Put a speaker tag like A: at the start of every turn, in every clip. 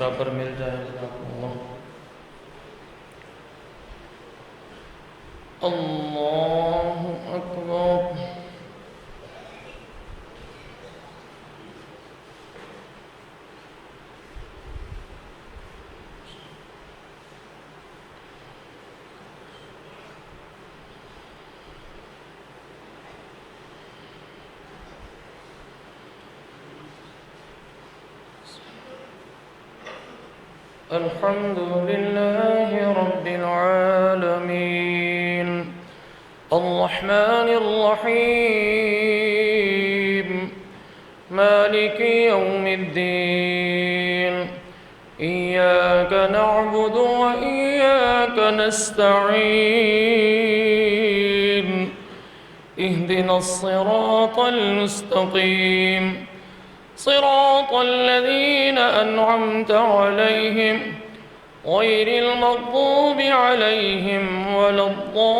A: बराबर मिल जाए। अल्लाहु अकबर। अल्हम्दुलिल्लाहि रब्बिल आलमीन अर्रहमानिर रहीम मालिकि यौमिद्दीन इय्याका नअबुदु व इय्याका नस्तईन इहदिनस सिरातल मुस्तकीम صراط الذين أنعمت عليهم غير المغضوب عليهم ولا الضالين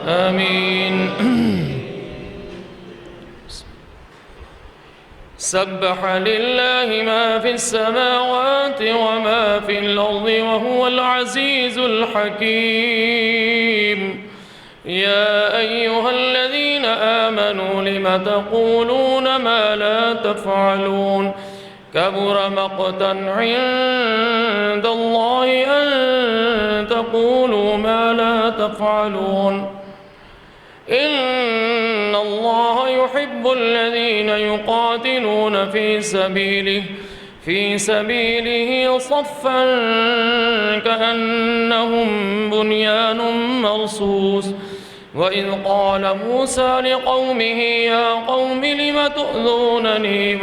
A: آمين. سبح لله ما في السماوات وما في الأرض وهو العزيز الحكيم. يا أيها الذين آمنوا لم تقولون ما لا تفعلون كبر مقتا عند الله أن تقولوا ما لا تفعلون. إن الله يحب الذين يقاتلون في سبيله صفا كأنهم بنيان مرصوص. وإذ قال موسى لقومه يا قوم لم تؤذونني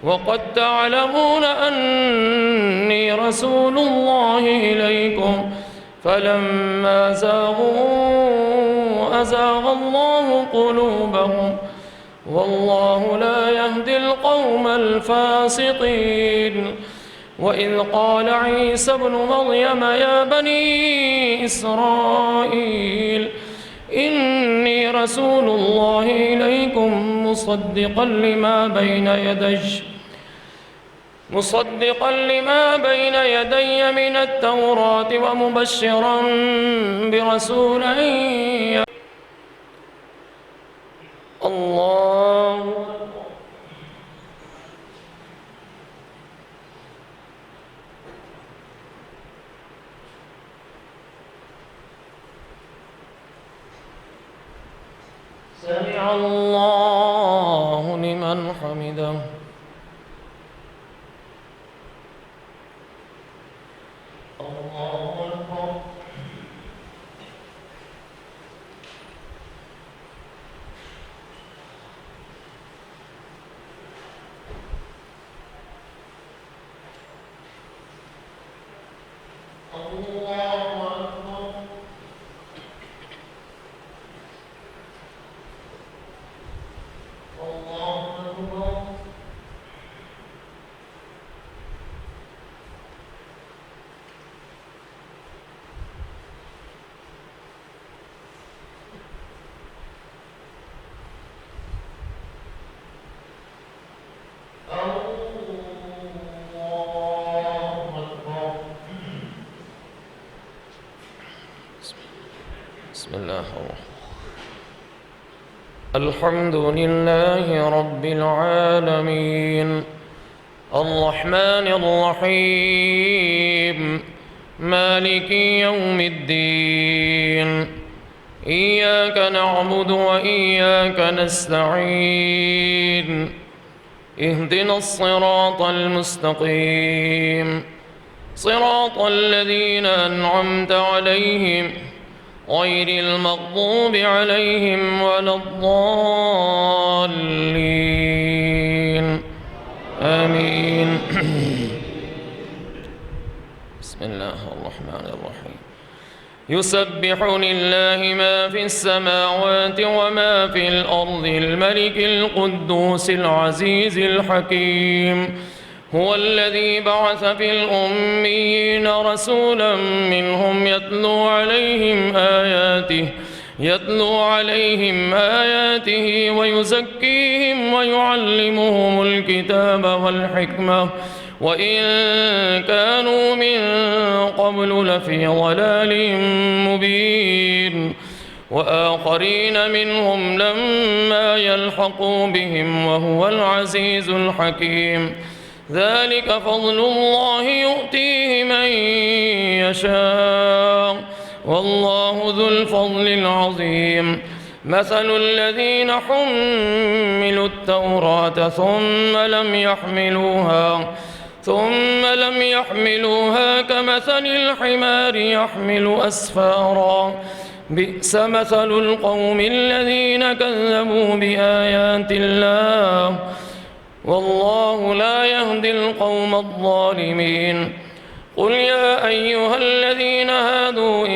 A: وقد تعلمون أني رسول الله إليكم فلما زاغوا أزاغ الله قلوبهم والله لا يهدي القوم الفاسقين. وإذ قال عيسى ابن مريم يا بني إسرائيل إني رسول الله إليكم مصدقا لما بين يدي من التوراة ومبشرا برسول الله سمع الله لمن حمده. الله أكبر. بسم الله الحمد لله رب العالمين الرحمن الرحيم مالك يوم الدين إياك نعبد وإياك نستعين اهدنا الصراط المستقيم صراط الذين أنعمت عليهم غير المغضوب عليهم ولا الضالين آمين. بسم الله الرحمن الرحيم يسبح لله ما في السماوات وما في الأرض الملك القدوس العزيز الحكيم. هو الذي بعث في الأميين رسولا منهم يتلو عليهم آياته يتلو عليهم آياته ويزكيهم ويعلمهم الكتاب والحكمة وإن كانوا من قبل لفي ضلال مبين وآخرين منهم لما يلحقوا بهم وهو العزيز الحكيم ذلك فضل الله يؤتيه من يشاء والله ذو الفضل العظيم مثل الذين حملوا التوراة ثم لم يحملوها كمثل الحمار يحمل أسفارا بئس مثل القوم الذين كذبوا بآيات الله والله لا يهدي القوم الظالمين قل يا أيها الذين هادوا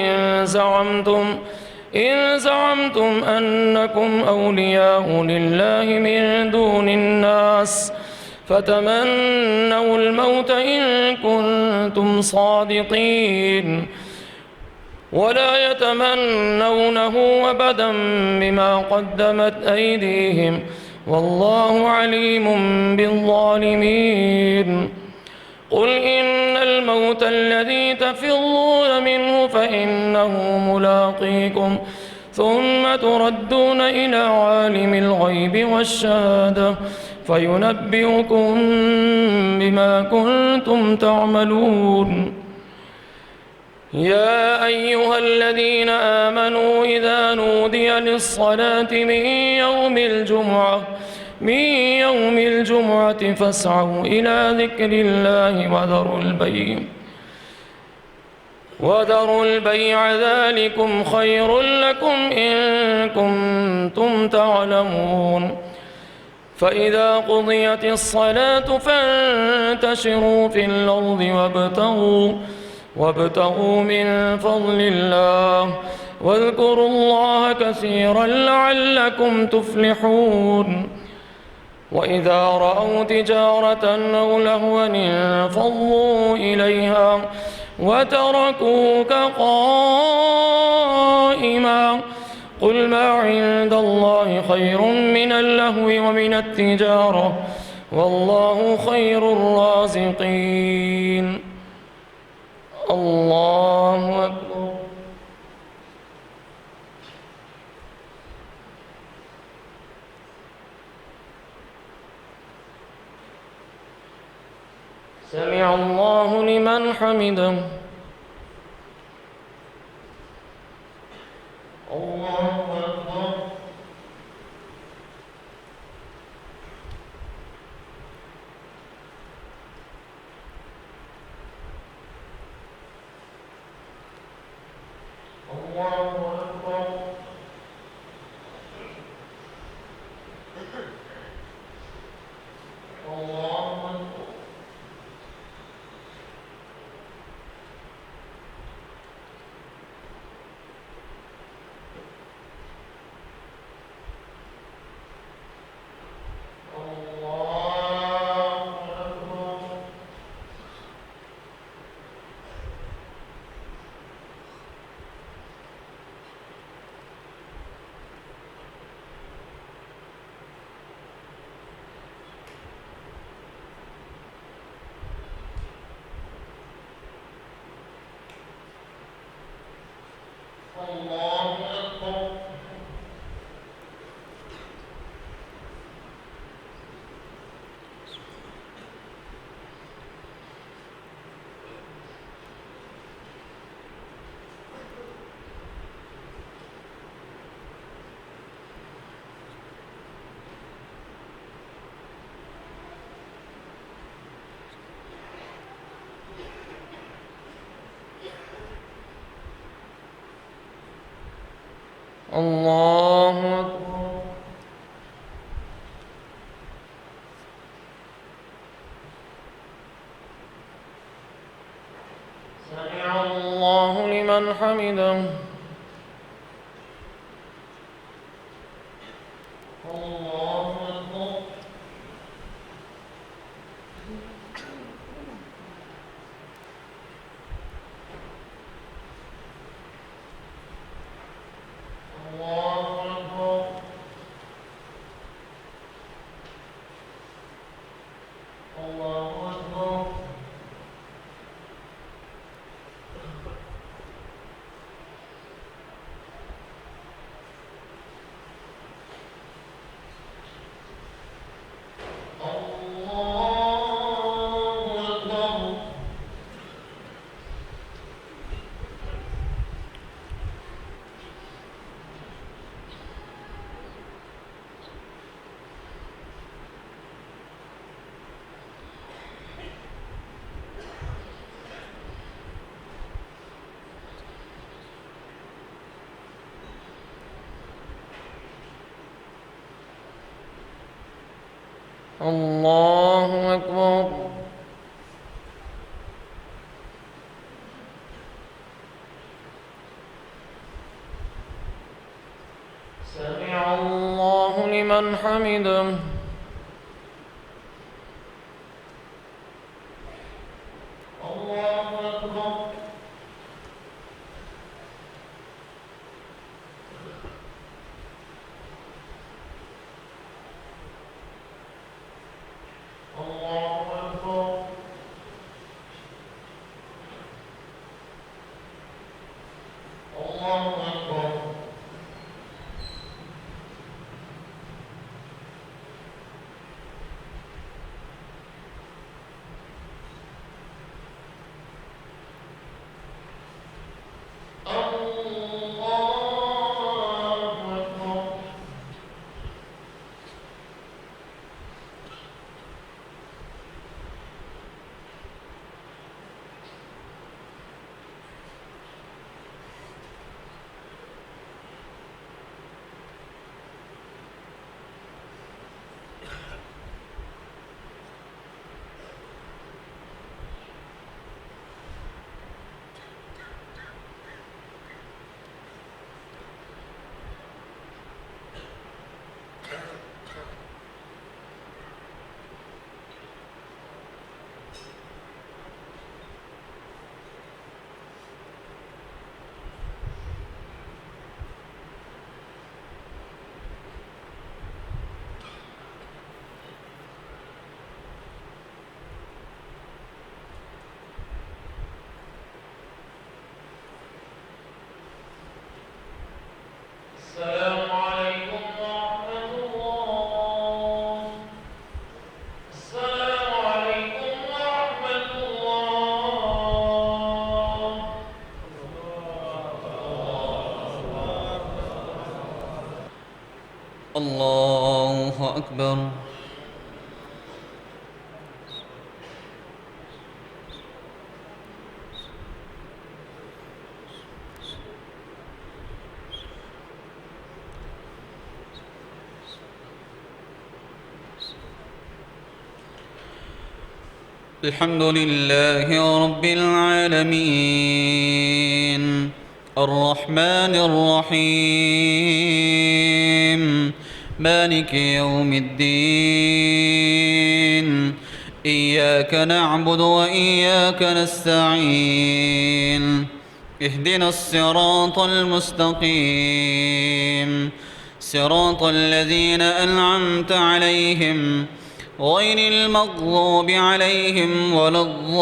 A: إن زعمتم أنكم أولياء لله من دون الناس فتمنوا الموت إن كنتم صادقين ولا يتمنونه أبدا بما قدمت أيديهم والله عليم بالظالمين قل إن الموت الذي تفرون منه فإنه ملاقيكم ثم تردون إلى عالم الغيب والشهادة فينبئكم بما كنتم تعملون يا أيها الذين آمنوا إذا نودي للصلاة من يوم الجمعة فاسعوا إلى ذكر الله وذروا البيع ذلكم خير لكم إن كنتم تعلمون فإذا قضيت الصلاة فانتشروا في الأرض وابتغوا من فضل الله واذكروا الله كثيرا لعلكم تفلحون وإذا رأوا تجارة أو لهوا انفضوا إليها وتركوك قائما قل ما عند الله خير من اللهو ومن التجارة والله خير الرازقين الله أكبر سمع الله لمن حمده الله أكبر الله أكبر الله أكبر الله أكبر سمع الله لمن حمده الله أكبر الله الله أكبر. سمع الله لمن حمده. الله أكبر. الله أكبر. الله أكبر. السلام عليكم ورحمة الله. السلام عليكم ورحمة الله.
B: الله أكبر. الحمد لله رب العالمين الرحمن الرحيم مالك يوم الدين إياك نعبد وإياك نستعين اهدنا الصراط المستقيم صراط الذين أنعمت عليهم غير المغضوب عليهم ولا الضالين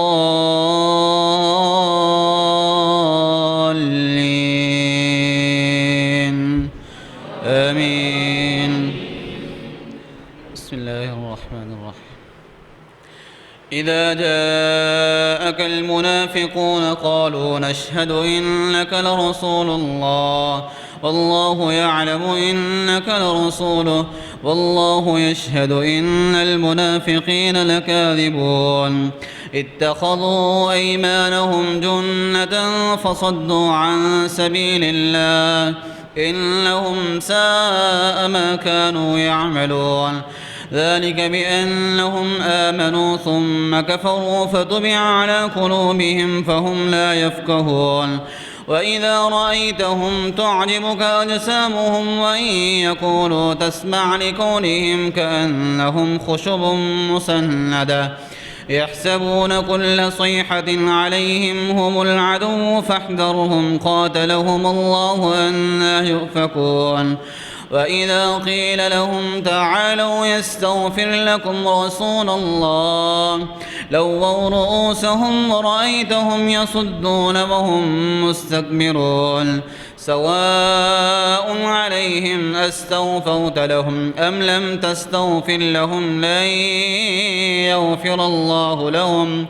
B: آمين. بسم الله الرحمن الرحيم. إذا جاءك المنافقون قالوا نشهد إنك لرسول الله والله يعلم إنك لرسوله والله يشهد إن المنافقين لكاذبون اتخذوا أيمانهم جنة فصدوا عن سبيل الله إنهم ساء ما كانوا يعملون ذلك بأنهم آمنوا ثم كفروا فطبع على قلوبهم فهم لا يفقهون وإذا رأيتهم تعجبك أجسامهم وإن يقولوا تسمع لقولهم كأنهم خشب مسندة يحسبون كل صيحة عليهم هم العدو فاحذرهم قاتلهم الله أنى يؤفكون وإذا قيل لهم تعالوا يستغفر لكم رسول الله لووا رؤوسهم ورأيتهم يصدون وهم مستكبرون سواء عليهم أستغفرت لهم أم لم تستغفر لهم لن يغفر الله لهم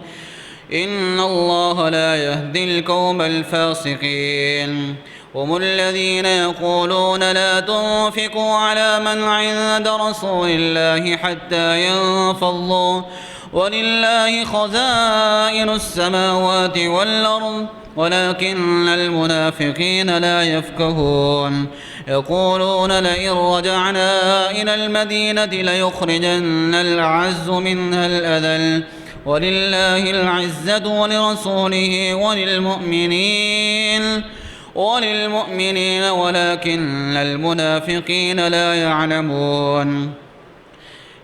B: إن الله لا يهدي القوم الفاسقين هم الذين يقولون لا تنفقوا على من عند رسول الله حتى ينفضوا ولله خزائن السماوات والأرض ولكن المنافقين لا يفقهون يقولون لئن رجعنا إلى المدينة ليخرجن الأعز منها الأذل ولله العزة ولرسوله وللمؤمنين ولكن المنافقين لا يعلمون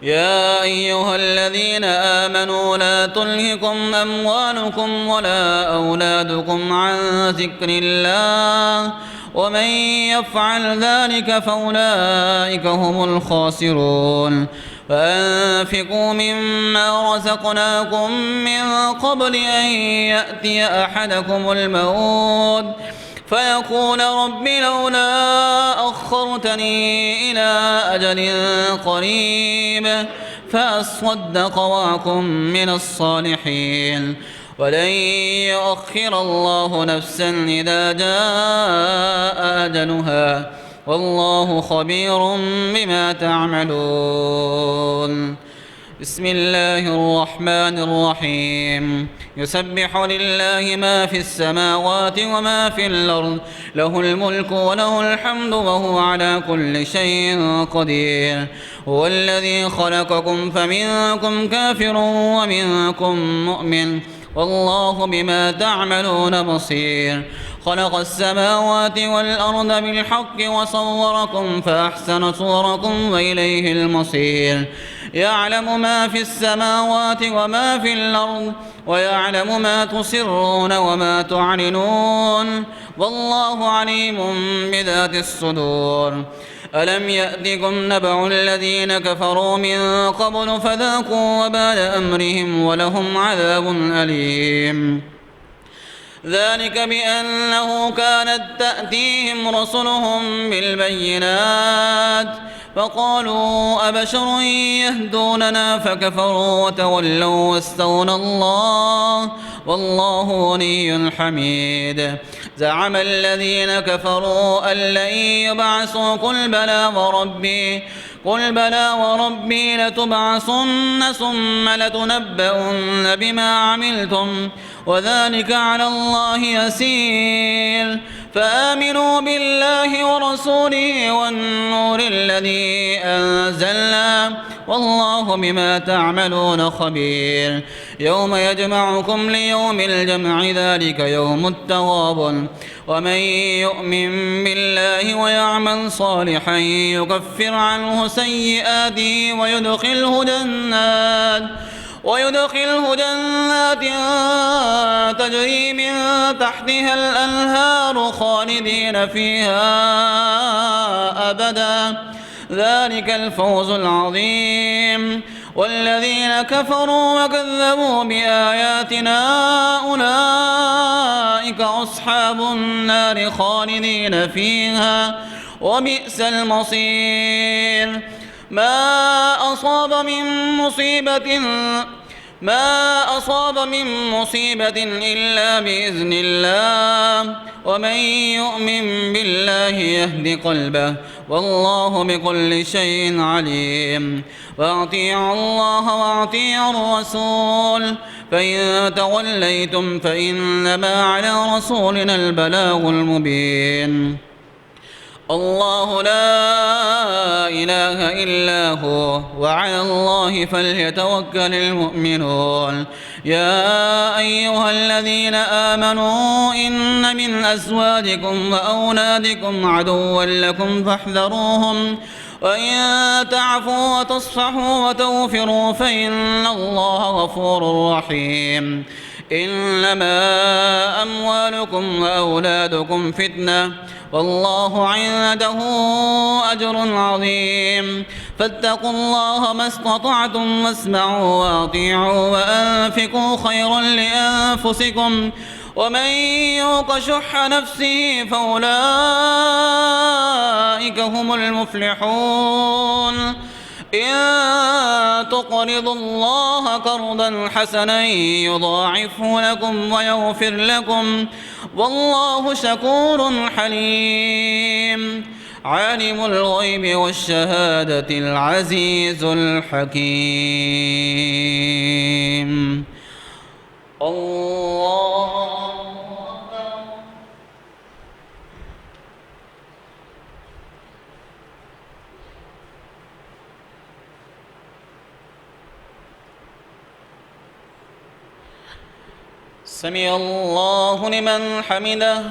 B: يا أيها الذين آمنوا لا تلهكم أموالكم ولا أولادكم عن ذكر الله ومن يفعل ذلك فأولئك هم الخاسرون فأنفقوا مما رزقناكم من قبل أن يأتي أحدكم الموت فيقول رب لولا أخرتني إلى أجل قريب فأصدق وأكن من الصالحين ولن يؤخر الله نفسا إذا جاء أجلها والله خبير بما تعملون بسم الله الرحمن الرحيم يسبح لله ما في السماوات وما في الأرض له الملك وله الحمد وهو على كل شيء قدير هو الذي خلقكم فمنكم كافر ومنكم مؤمن والله بما تعملون بصير خلق السماوات والأرض بالحق وصوركم فأحسن صوركم وإليه المصير يعلم ما في السماوات وما في الأرض ويعلم ما تسرون وما تعلنون والله عليم بذات الصدور ألم يأتكم نبأ الذين كفروا من قبل فذاقوا وبال أمرهم ولهم عذاب أليم ذلك بأنه كانت تأتيهم رسلهم بالبينات فقالوا أبشر يهدوننا فكفروا وتولوا واستغنى الله والله غني حميد زعم الذين كفروا أن لن يبعثوا قل بلى وربي لتبعثن ثم لتنبؤن بما عملتم وذلك على الله يسير فآمنوا بالله ورسوله والنور الذي أنزلنا والله بما تعملون خبير يوم يجمعكم ليوم الجمع ذلك يوم التغابن ومن يؤمن بالله ويعمل صالحا يكفر عنه سيئاته ويدخله جنات تجري من تحتها الأنهار خالدين فيها أبدا ذلك الفوز العظيم والذين كفروا وكذبوا بآياتنا أولئك أصحاب النار خالدين فيها وبئس المصير ما أصاب من مصيبة إلا بإذن الله ومن يؤمن بالله يهد قلبه والله بكل شيء عليم وأطيعوا الله وأطيعوا الرسول فإن توليتم فإنما على رسولنا البلاغ المبين الله لا إله إلا هو وعلى الله فليتوكل المؤمنون يا أيها الذين آمنوا إن من أزواجكم وأولادكم عدوا لكم فاحذروهم وإن تعفوا وتصفحوا وتغفروا فإن الله غفور رحيم إنما أموالكم وأولادكم فتنة والله عنده أجر عظيم فاتقوا الله ما استطعتم واسمعوا وأطيعوا وأنفقوا خيرا لأنفسكم ومن يوق شح نفسه فأولئك هم المفلحون إن تقرضوا الله قرضا حسنا يضاعفه لكم ويغفر لكم والله شكور حليم عالم الغيب والشهادة العزيز الحكيم الله سمع الله لمن حمده.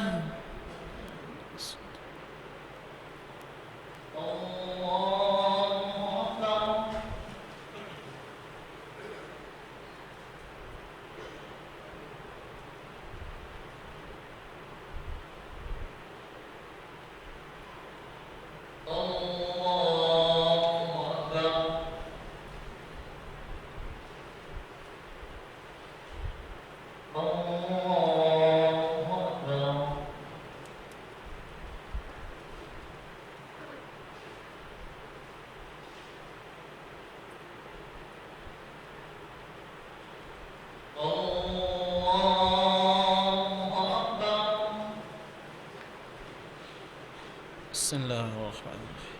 B: بسم الله الرحمن الرحيم.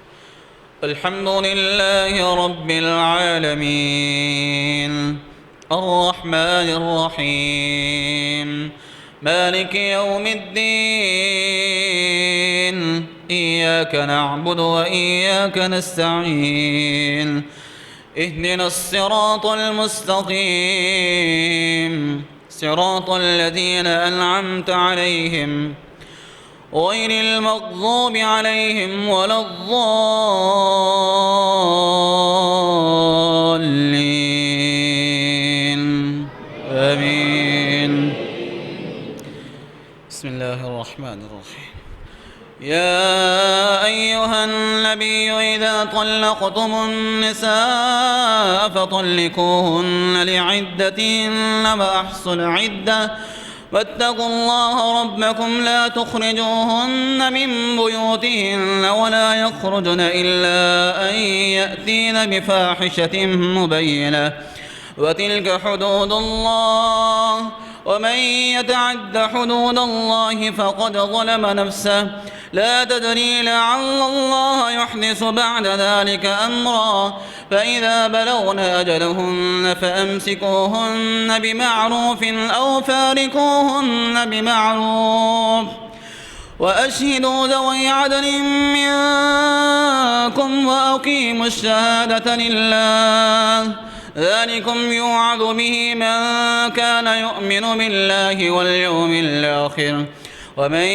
B: الحمد لله رب العالمين الرحمن الرحيم مالك يوم الدين إياك نعبد وإياك نستعين اهدنا الصراط المستقيم صراط الذين أنعمت عليهم غير المغضوب عليهم ولا الضالين آمين. بسم الله الرحمن الرحيم. يا أيها النبي إذا طلقتم النساء فطلقوهن لعدتهن وأحصوا العدة واتقوا الله ربكم لا تخرجوهن من بيوتهن ولا يخرجن إلا أن يأتين بفاحشة مبينة وتلك حدود الله ومن يتعد حدود الله فقد ظلم نفسه لا تدري لعل الله يحدث بعد ذلك أمرا فإذا بلغن أجلهن فأمسكوهن بمعروف أو فارقوهن بمعروف وأشهدوا ذوي عدل منكم وأقيموا الشهادة لله ذلكم يوعظ به من كان يؤمن بالله واليوم الآخر ومن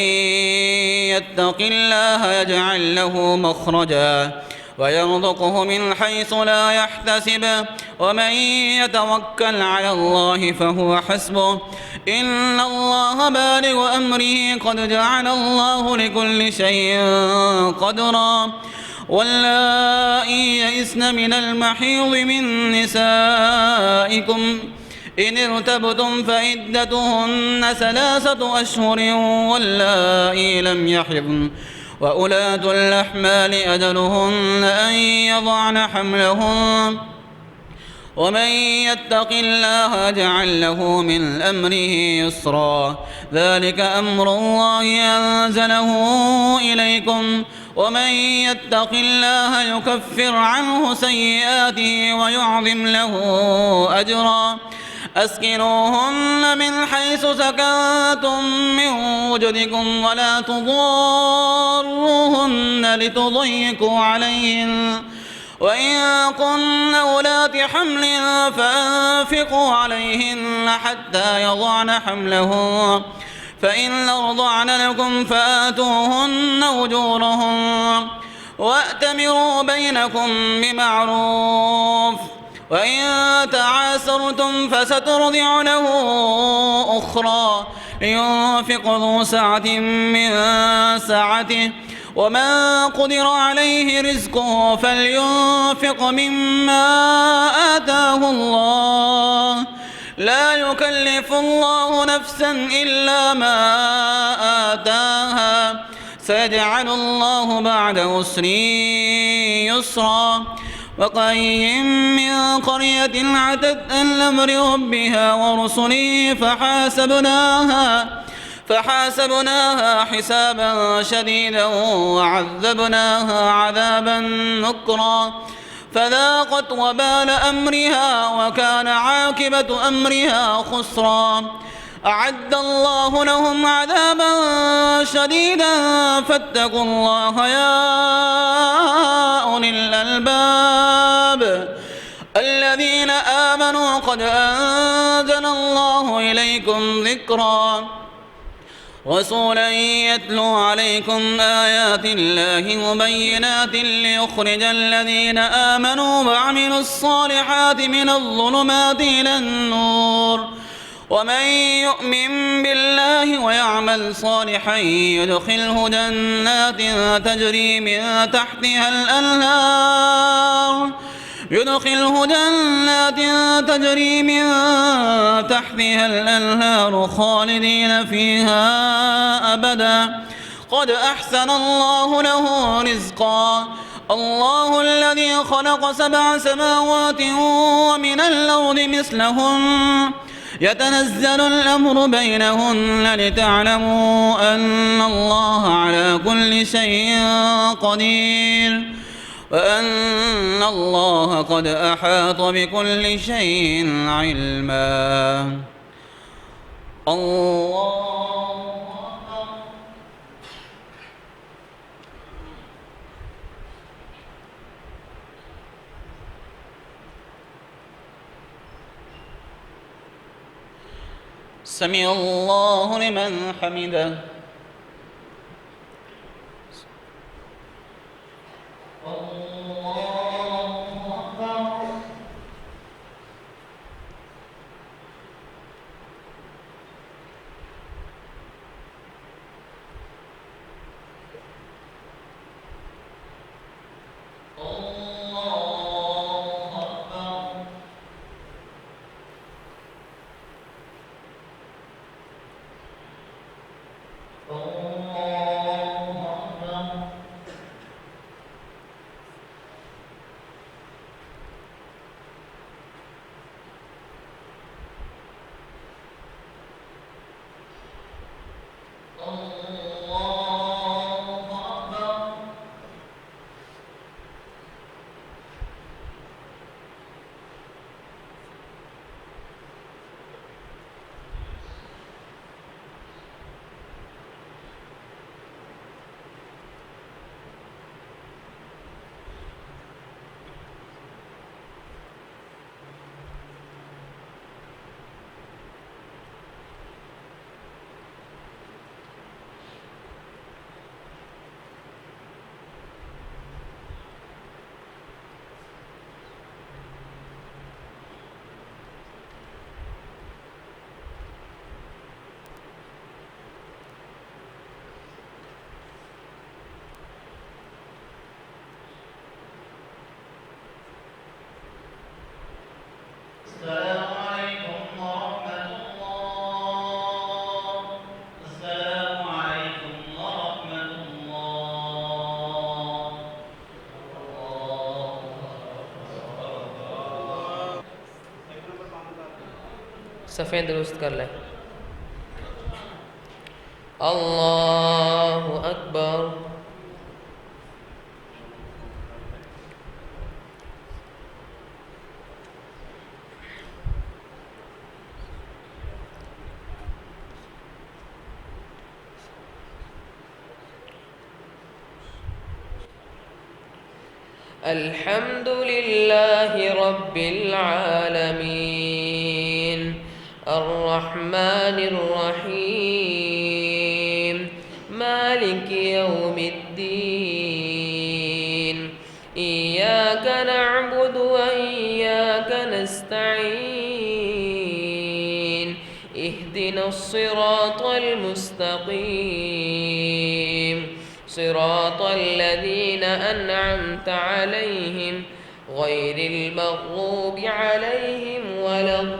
B: يتق الله يجعل له مخرجا ويرزقه من حيث لا يحتسب ومن يتوكل على الله فهو حسبه إن الله بالغ أمره قد جعل الله لكل شيء قدرا واللائي يئسن من المحيض من نسائكم إن ارتبتم فعدتهن 3 أشهر واللائي لم يحضن وأولاة الأحمال أجلهن أن يضعن حملهن ومن يتق الله يجعل له من أمره يسرا ذلك أمر الله أنزله إليكم ومن يتق الله يكفر عنه سيئاته ويعظم له أجرا أسكنوهن من حيث سكنتم من وجدكم ولا تضاروهن لتضيقوا عليهن وإن كن أولات حمل فأنفقوا عليهن حتى يضعن حملهن فإن أرضعن لكم فآتوهن أجورهن وأتمروا بينكم بمعروف وإن تعاسرتم فسترضع له أخرى لينفق ذو سعة من سعته ومن قدر عليه رزقه فلينفق مما آتاه الله لا يكلف الله نفسا إلا ما آتاها سيجعل الله بعد عسر يسرا وكأين من قرية عتت عن أمر ربها ورسله فحاسبناها حسابا شديدا وعذبناها عذابا نكرا فذاقت وبال أمرها وكان عاقبة أمرها خسرا أعد الله لهم عذابا شديدا فاتقوا الله يا أولي الألباب الذين آمنوا قد أنزل الله إليكم ذكرا رسولا يتلو عليكم آيات الله مبينات ليخرج الذين آمنوا وعملوا الصالحات من الظلمات إلى النور ومن يؤمن بالله ويعمل صالحا يدخله جنات تجري من تحتها الأنهار خالدين فيها أبدا قد أحسن الله له رزقا الله الذي خلق 7 سماوات ومن الأرض مثلهن يتنزل الأمر بينهن لتعلموا أن الله على كل شيء قدير وأن الله قد أحاط بكل شيء علما. الله سمع الله لمن حمده.
A: सफ़ेद दुरुस्त कर लें। अल्लाहु अकबर। अल्हम्दुलिल्लाहि रब्बिल आलमीन अर्रहमानिर रहीम मालिकि यौमिद्दीन इय्याका नअबुदु व इय्याका नस्तईन इहदिनस सिरातल मुस्तक़ीम सिरातल लज़ीना अनअमत अलैहिम गैरिल मग़ज़ूबि अलैहिम वलद्दाल्लीन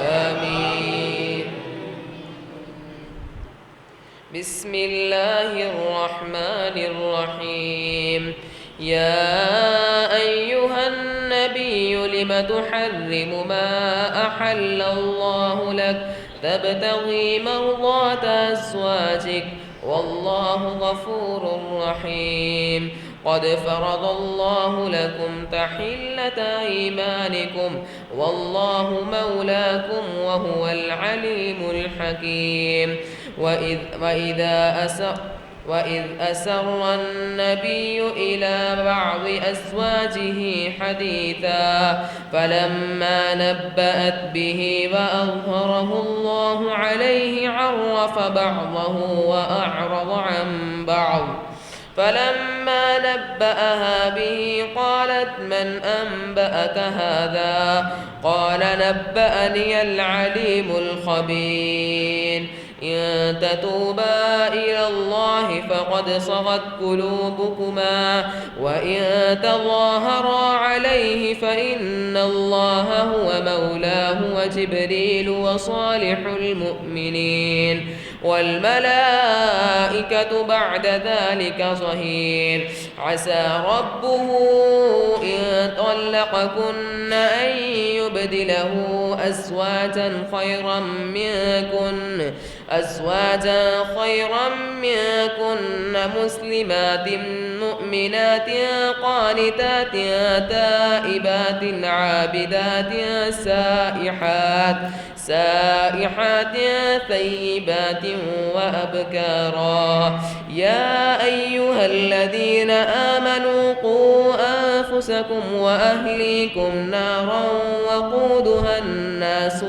A: आमीन। बिस्मिल्लाहिर रहमानिर रहीम या अय्युहन नबिय्यु लिमा तुहर्रिमु मा अहल्लल्लाहु लक तबतगी मर्ज़ात अज़वाजिक वल्लाहु गफूरुर रहीम। قد فرض الله لكم تحلة أيمانكم والله مولاكم وهو العليم الحكيم
C: وإذ أسر النبي إلى بعض أزواجه حديثا فلما نبأت به وأظهره الله عليه عرف بعضه وأعرض عن بعض فلما نبأها به قالت من أنبأك هذا قال نبأني العليم الخبير إن تتوبا إلى الله فقد صغت قلوبكما وإن تظاهرا عليه فإن الله هو مولاه وجبريل وصالح المؤمنين والملائكة بعد ذلك ظهير عسى ربه إن طلقكن أن يبدله أزواجا خيرا منكن مسلمات مؤمنات قانتات تائبات عابدات سائحات ثيبات وأبكارا يا أيها الذين آمنوا قوا أنفسكم وأهليكم نارا وقودها الناس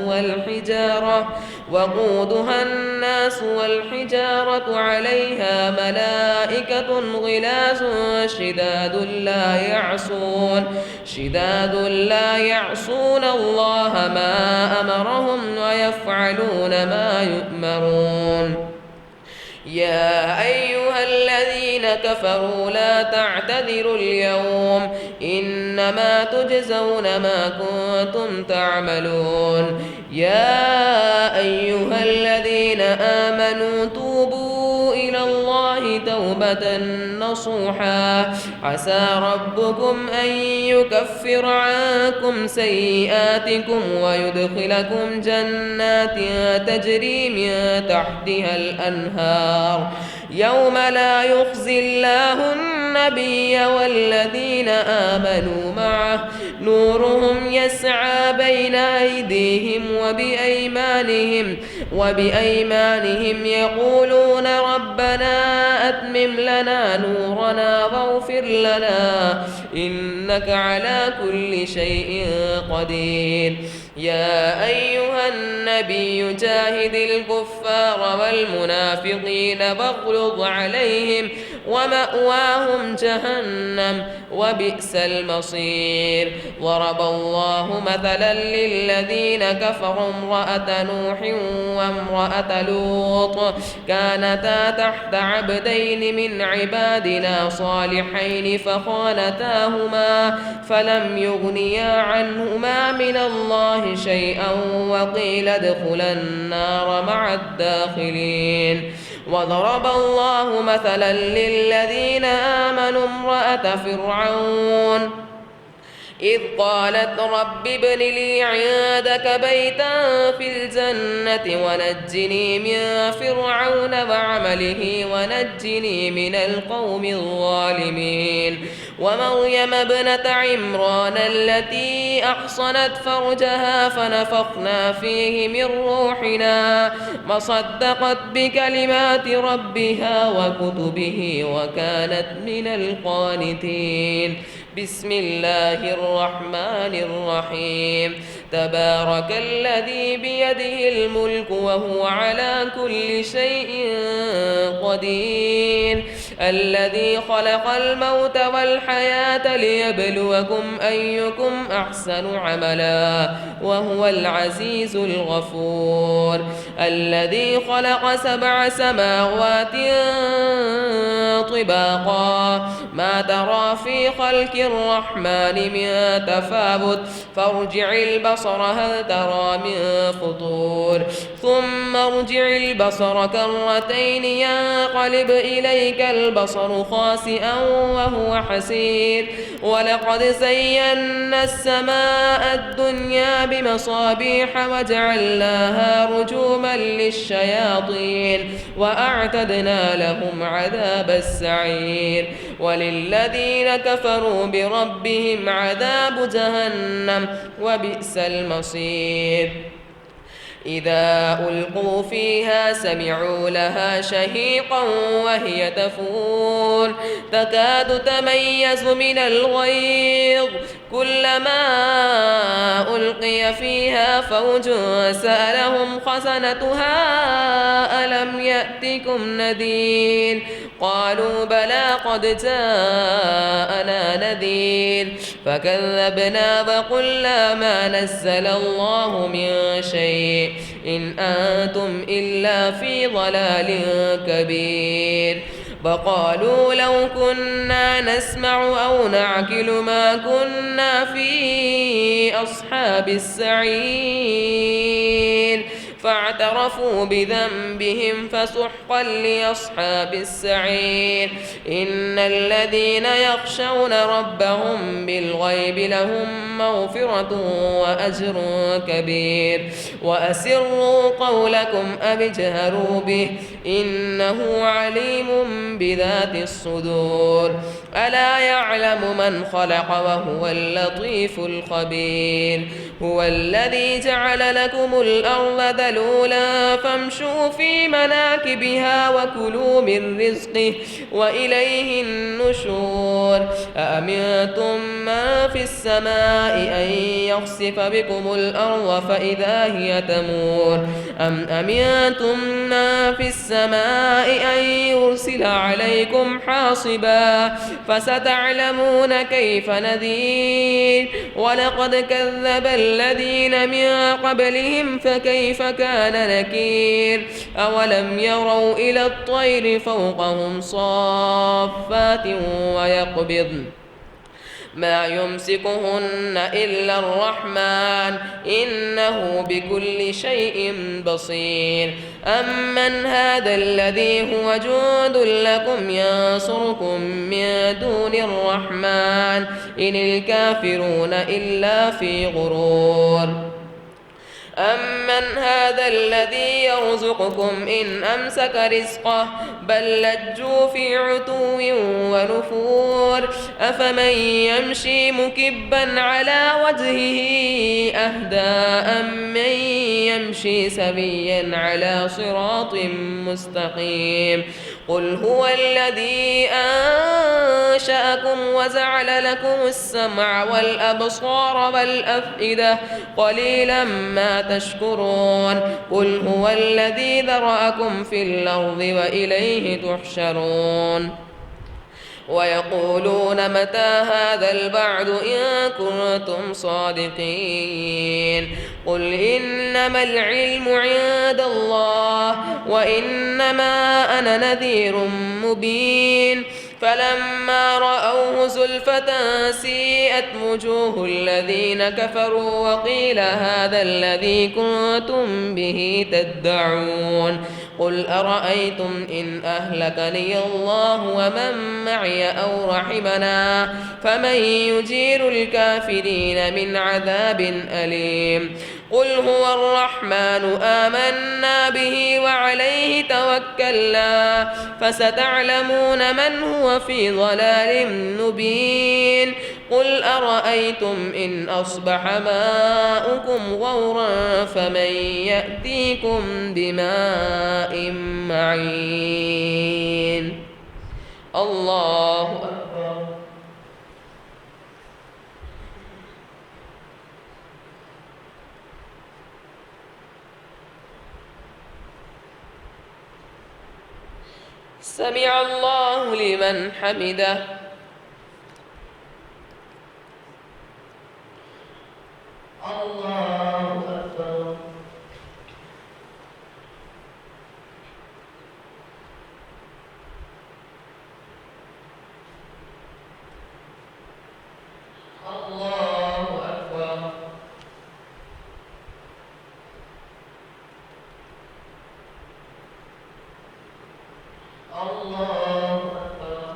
C: والحجارة عليها ملائكة غلاظ شداد لا يعصون الله ما أمرهم ويفعلون ما يؤمرون يا أيها الذين كفروا لا تعتذروا اليوم إنما تجزون ما كنتم تعملون يا أيها الذين آمنوا توبوا إلى الله توبة نصوحا عسى ربكم أن يكفر عنكم سيئاتكم ويدخلكم جنات تجري من تحتها الأنهار يوم لا يخزي الله النبي والذين آمنوا معه نورهم يسعى بين أيديهم وبأيمانهم يقولون ربنا أتمم لنا نورنا واغفر لنا إنك على كل شيء قدير يا أيها النبي جاهد الكفار والمنافقين واغلظ عليهم ومأواهم جهنم وبئس المصير ضرب الله مثلا للذين كفروا امرأة نوح وامرأة لوط كانتا تحت عبدين من عبادنا صالحين فخانتاهما فلم يغنيا عنهما من الله شيئا وقيل ادخلا النار مع الداخلين وضرب الله مثلا للذين آمنوا امرأة فرعون إذ قالت رب ابن لي عندك بيتا في الجنة ونجني من فرعون وعمله ونجني من القوم الظالمين ومريم ابنة عمران التي أحصنت فرجها فنفخنا فيه من روحنا وصدقت بكلمات ربها وكتبه وكانت من القانتين بسم الله الرحمن الرحيم تبارك الذي بيده الملك وهو على كل شيء قدير الذي خلق الموت والحياة ليبلوكم أيكم أحسن عملا وهو العزيز الغفور الذي خلق 7 سماوات طباقا ما ترى في خلق الرحمن من تفاوت فارجع البصر هل ترى من فطور ثم ارجع البصر كرتين ينقلب إليك البصر خاسئا وهو حسير ولقد زينا السماء الدنيا بمصابيح وجعلناها رجوما للشياطين وأعتدنا لهم عذاب السعير وللذين كفروا بربهم عذاب جهنم وبئس المصير إذا ألقوا فيها سمعوا لها شهيقا وهي تفور تكاد تميز من الغيظ كلما ألقي فيها فوج سألهم خزنتها ألم يأتكم نذير قالوا بلى قد جاءنا نذير فكذبنا وقلنا ما نزل الله من شيء إن أنتم إلا في ضلال كبير وقالوا لو كنا نسمع أو نعقل ما كنا في أصحاب السعير فاعترفوا بذنبهم فسحقا لأصحاب السعير إن الذين يخشون ربهم بالغيب لهم مغفرة وأجر كبير وأسروا قولكم أو اجهروا به إنه عليم بذات الصدور ألا يعلم من خلق وهو اللطيف الخبير هو الذي جعل لكم الأرض ذلولا فامشوا في مناكبها وكلوا من رزقه وإليه النشور أأمنتم من في السماء أن يخسف بكم الأرض فإذا هي تمور أم أمنتم من في السماء أن يرسل عليكم حاصبا فستعلمون كيف نذير ولقد كذب الذين من قبلهم فكيف كان نكير أولم يروا إلى الطير فوقهم صافات ويقبضن ما يمسكهن إلا الرحمن إنه بكل شيء بصير أمن هذا الذي هو جند لكم ينصركم من دون الرحمن إن الكافرون إلا في غرور أمن هذا الذي يرزقكم إن أمسك رزقه بل لجوا في عتو ونفور أفمن يمشي مكبا على وجهه أهدى أمن يمشي سويا على صراط مستقيم قل هو الذي أنشأكم وجعل لكم السمع والأبصار والأفئدة قليلا ما تشكرون قل هو الذي ذرأكم في الأرض وإليه تحشرون ويقولون متى هذا البعد إن كنتم صادقين قل إنما العلم عند الله وإنما أنا نذير مبين فلما رأوه زلفة سيئت وجوه الذين كفروا وقيل هذا الذي كنتم به تدعون قل أرأيتم إن أهلكني الله ومن معي أو رحمنا فمن يجير الكافرين من عذاب أليم قل هو الرحمن آمنا به وعليه توكلنا فستعلمون من هو في ضلال مبين قل أرأيتم إن أصبح ماؤكم غورا فمن يأتيكم بماء معين الله أكبر سمع الله لمن حمده الله أكبر الله أكبر الله أكبر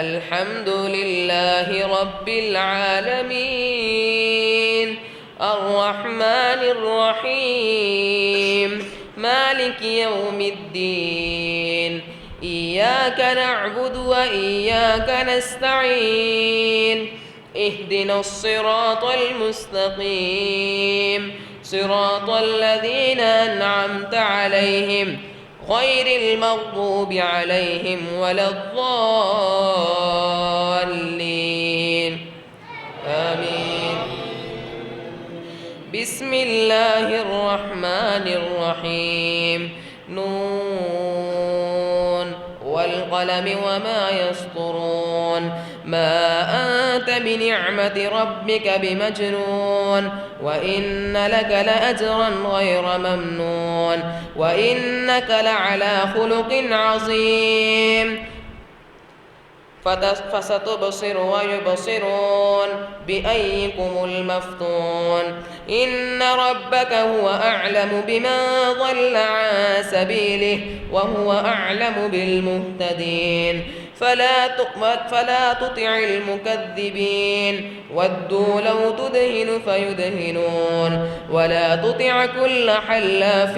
C: الحمد لله رب العالمين الرحمن الرحيم مالك يوم الدين إياك نعبد وإياك نستعين اهدنا الصراط المستقيم صراط الذين أنعمت عليهم غير المغضوب عليهم ولا الضالين آمين. بسم الله الرحمن الرحيم نون والقلم وما يسطرون ما أنت بنعمة ربك بمجنون وإن لك لأجرا غير ممنون وإنك لعلى خلق عظيم فستبصر ويبصرون بأيكم المفتون إن ربك هو أعلم بمن ضل عن سبيله وهو أعلم بالمهتدين فلا تطع المكذبين ودوا لو تدهن فيدهنون ولا تطع كل حلاف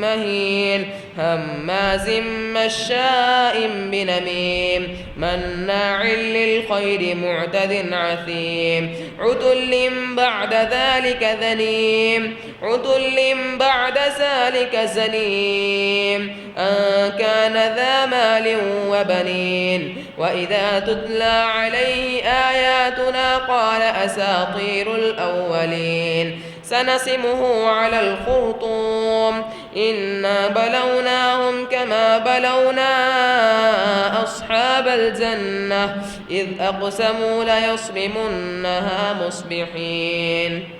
C: مهين هماز مشاء بنميم مناع للخير معتد عثيم عتل بعد ذلك زنيم أن كان ذا مال وبنين وإذا تتلى عليه آياتنا قال أساطير الأولين سنسمه على الخرطوم إنا بلوناهم كما بلونا أصحاب الجنة إذ أقسموا ليصرمنها مصبحين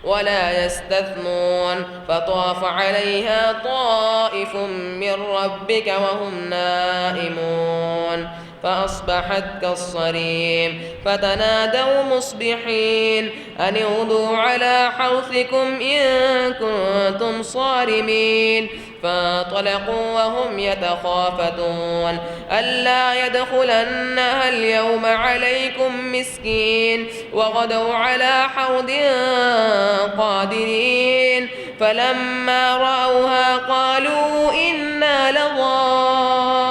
C: ولا يستثنون فطاف عليها طائف من ربك وهم نائمون فأصبحت كالصريم فتنادوا مصبحين أن اغدوا على حرثكم إن كنتم صارمين فانطلقوا وهم يتخافتون ألا يدخلنها اليوم عليكم مسكين وغدوا على حرد قادرين فلما رأوها قالوا إنا لضالون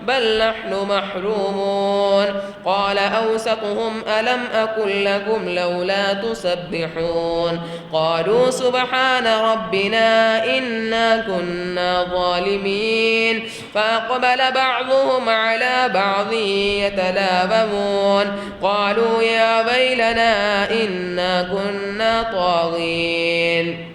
C: بل نحن محرومون قال أوسطهم ألم أقل لكم لولا تسبحون قالوا سبحان ربنا إنا كنا ظالمين فأقبل بعضهم على بعض يتلاومون قالوا يا ويلنا إنا كنا طاغين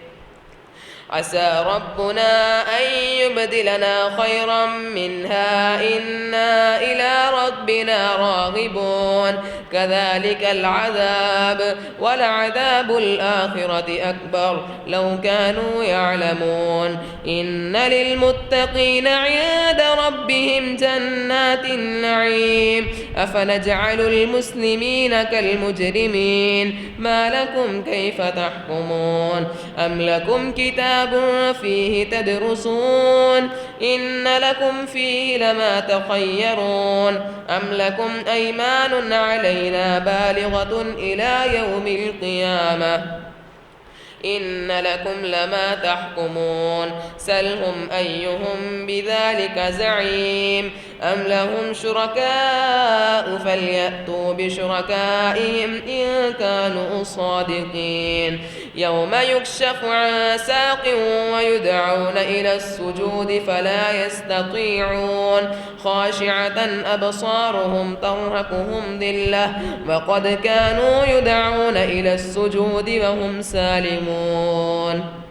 C: عسى ربنا أن يبدلنا خيرا منها إنا إلى ربنا راغبون كذلك العذاب ولعذاب الآخرة أكبر لو كانوا يعلمون إن للمتقين عند ربهم جنات النعيم أفنجعل المسلمين كالمجرمين ما لكم كيف تحكمون أم لكم كتاب فيه تدرسون إن لكم فيه لما تخيرون أم لكم أيمان علينا بالغة إلى يوم القيامة إن لكم لما تحكمون سلهم أيهم بذلك زعيم أم لهم شركاء فليأتوا بشركائهم إن كانوا صادقين يوم يكشف عن ساق ويدعون إلى السجود فلا يستطيعون خاشعة أبصارهم ترهقهم ذلة وقد كانوا يدعون إلى السجود وهم سالمون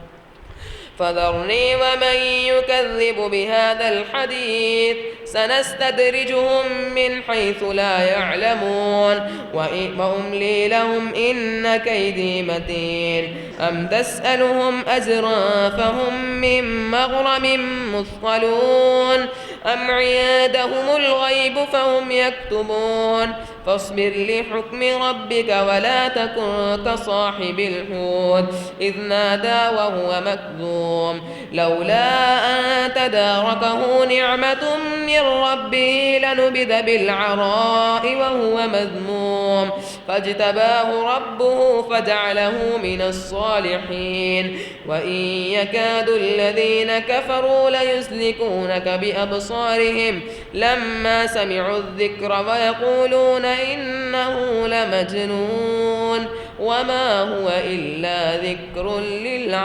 C: فذرني ومن يكذب بهذا الحديث سنستدرجهم من حيث لا يعلمون وأملي لهم إن كيدي متين أم تسألهم أجرا فهم من مغرم مثقلون أم عندهم الغيب فهم يكتبون فاصبر لحكم ربك ولا تكن كصاحب الحوت إذ نادى وهو مكذوم لولا أن تداركه نعمة من ربه لنبذ بالعراء وهو مذموم فاجتباه ربه فجعله من الصالحين وإن يكاد الذين كفروا ليزلقونك بأبصارهم لما سمعوا الذكر ويقولون إنه لمجنون وما هو إلا ذكر للعالمين.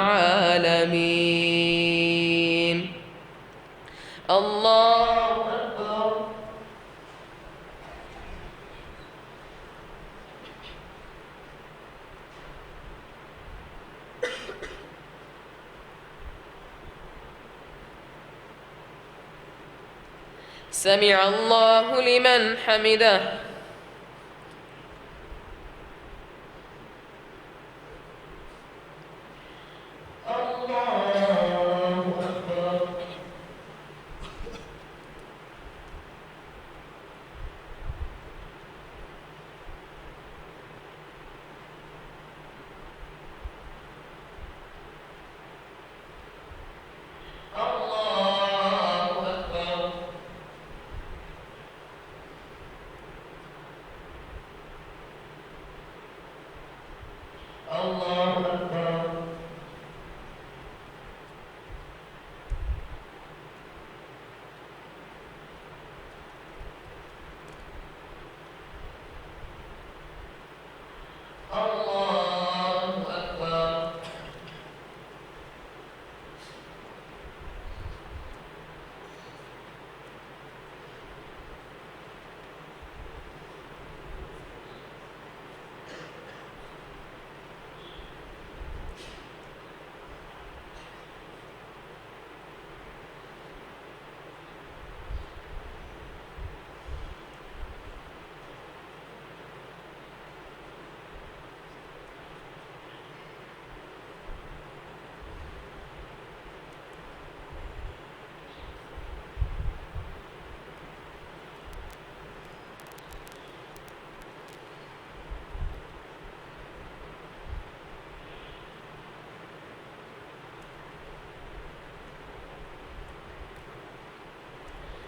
C: الله أكبر. سمع الله لمن حمده.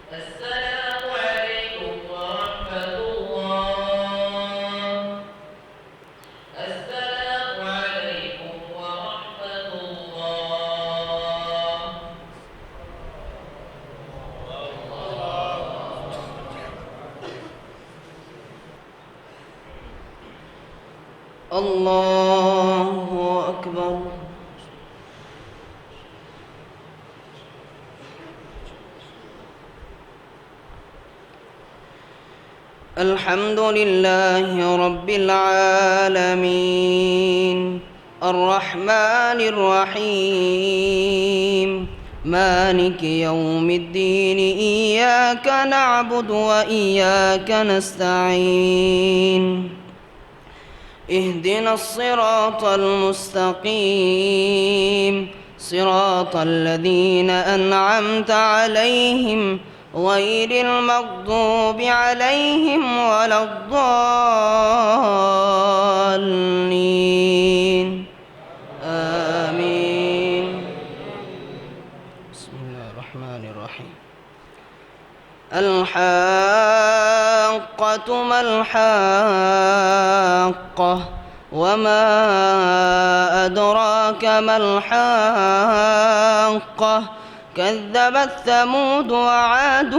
C: السلام عليكم ورحمة الله. السلام عليكم ورحمة الله. الله أكبر. الحمد لله رب العالمين الرحمن الرحيم مالك يوم الدين إياك نعبد وإياك نستعين اهدنا الصراط المستقيم صراط الذين أنعمت عليهم غير المغضوب عليهم ولا الضالين آمين. بسم الله الرحمن الرحيم. الحاقة ما الحاقة وما أدراك ما الحاقة كذبت ثمود وعاد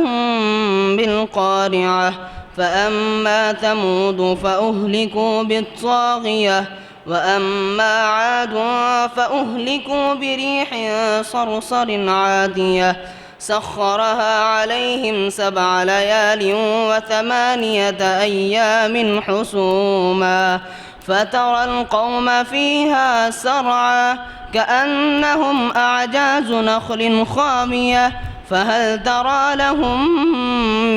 C: بالقارعة فأما ثمود فأهلكوا بالطاغية وأما عاد فأهلكوا بريح صرصر عاتية سخرها عليهم 7 ليال و8 أيام حسوما فترى القوم فيها سرعى كأنهم أعجاز نخل خاوية فهل ترى لهم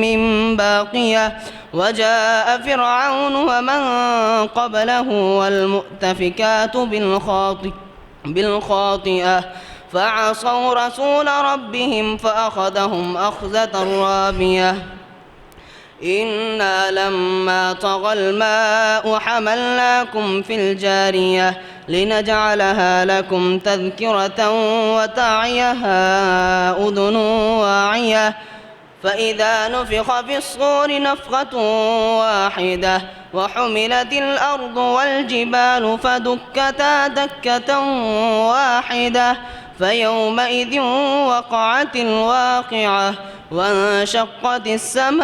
C: من باقية وجاء فرعون ومن قبله والمؤتفكات بالخاطئة فعصوا رسول ربهم فأخذهم أخذة رابية
D: إنا لما طغى الماء حملناكم في الجارية لنجعلها لكم تذكرة وتعيها أذن واعية فإذا نفخ في الصور نفخة واحدة وحملت الأرض والجبال فدكتا دكة واحدة فيومئذ وقعت الواقعة وانشقت السماء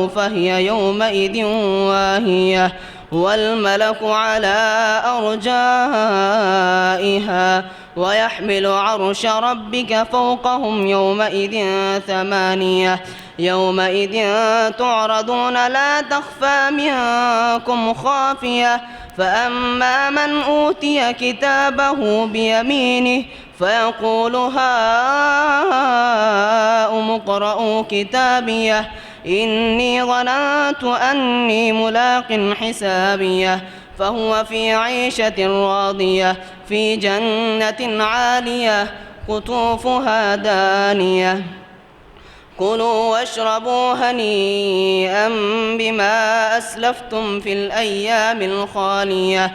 D: فهي يومئذ واهية والملك على أرجائها ويحمل عرش ربك فوقهم يومئذ ثمانية يومئذ تعرضون لا تخفى منكم خافية فأما من أوتي كتابه بيمينه فيقول هاؤم اقرءوا كتابيه إني ظننت أني ملاق حسابيه فهو في عيشة راضية في جنة عالية قطوفها دانية كلوا واشربوا هنيئا بما أسلفتم في الأيام الخالية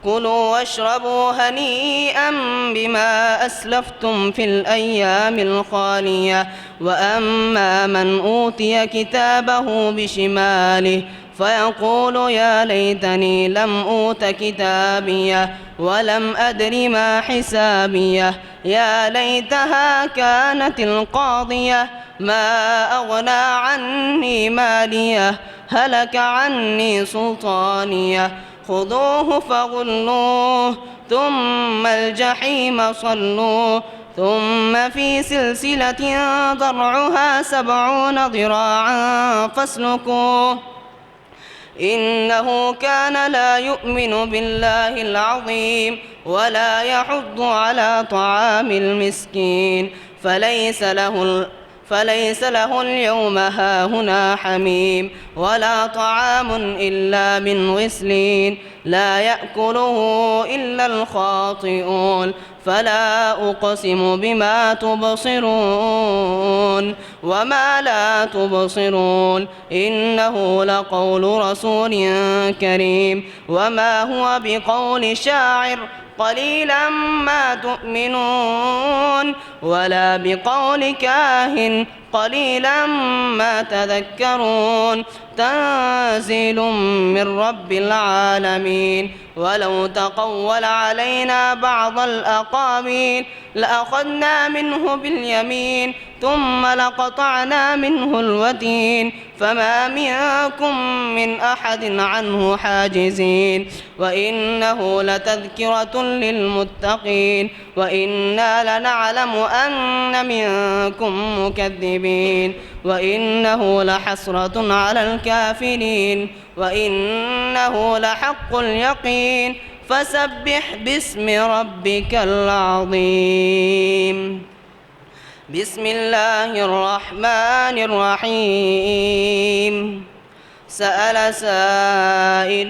D: كلوا واشربوا هنيئا بما أسلفتم في الأيام الخالية وأما من أوتي كتابه بشماله فيقول يا ليتني لم أوت كتابيه ولم أدر ما حسابيه يا ليتها كانت القاضية ما أغنى عني ماليه هلك عني سلطانيه خذوه فغلوه ثم الجحيم صلوه ثم في سلسلة ضرعها 70 ذراعا فاسلكوه إنه كان لا يؤمن بالله العظيم ولا يحض على طعام المسكين فليس له اليوم هاهنا حميم ولا طعام إلا من غسلين لا يأكله إلا الخاطئون فلا أقسم بما تبصرون وما لا تبصرون إنه لقول رسول كريم وما هو بقول شاعر قليلا ما تؤمنون ولا بقول كاهن قليلا ما تذكرون تنزيل من رب العالمين ولو تقول علينا بعض الأقاويل لأخذنا منه باليمين ثم لقطعنا منه الوتين فما منكم من أحد عنه حاجزين وإنه لتذكرة للمتقين وإنا لنعلم أن منكم مكذبين وإنه لحسرة على الكافرين وإنه لحق اليقين فسبح باسم ربك العظيم بسم الله الرحمن الرحيم سأل سائل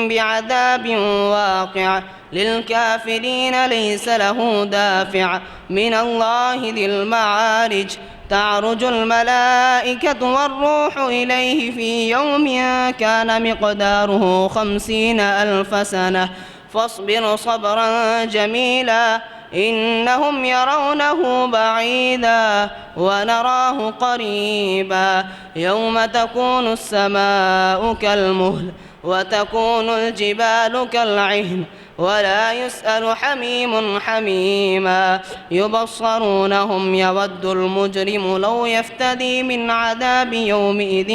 D: بعذاب واقع للكافرين ليس له دافع من الله ذي المعارج تعرج الملائكة والروح إليه في يوم كان مقداره 50,000 سنة فاصبر صبرا جميلا إنهم يرونه بعيدا ونراه قريبا يوم تكون السماء كالمهل وتكون الجبال كالعهن ولا يسأل حميم حميما يبصرونهم يود المجرم لو يفتدي من عذاب يومئذ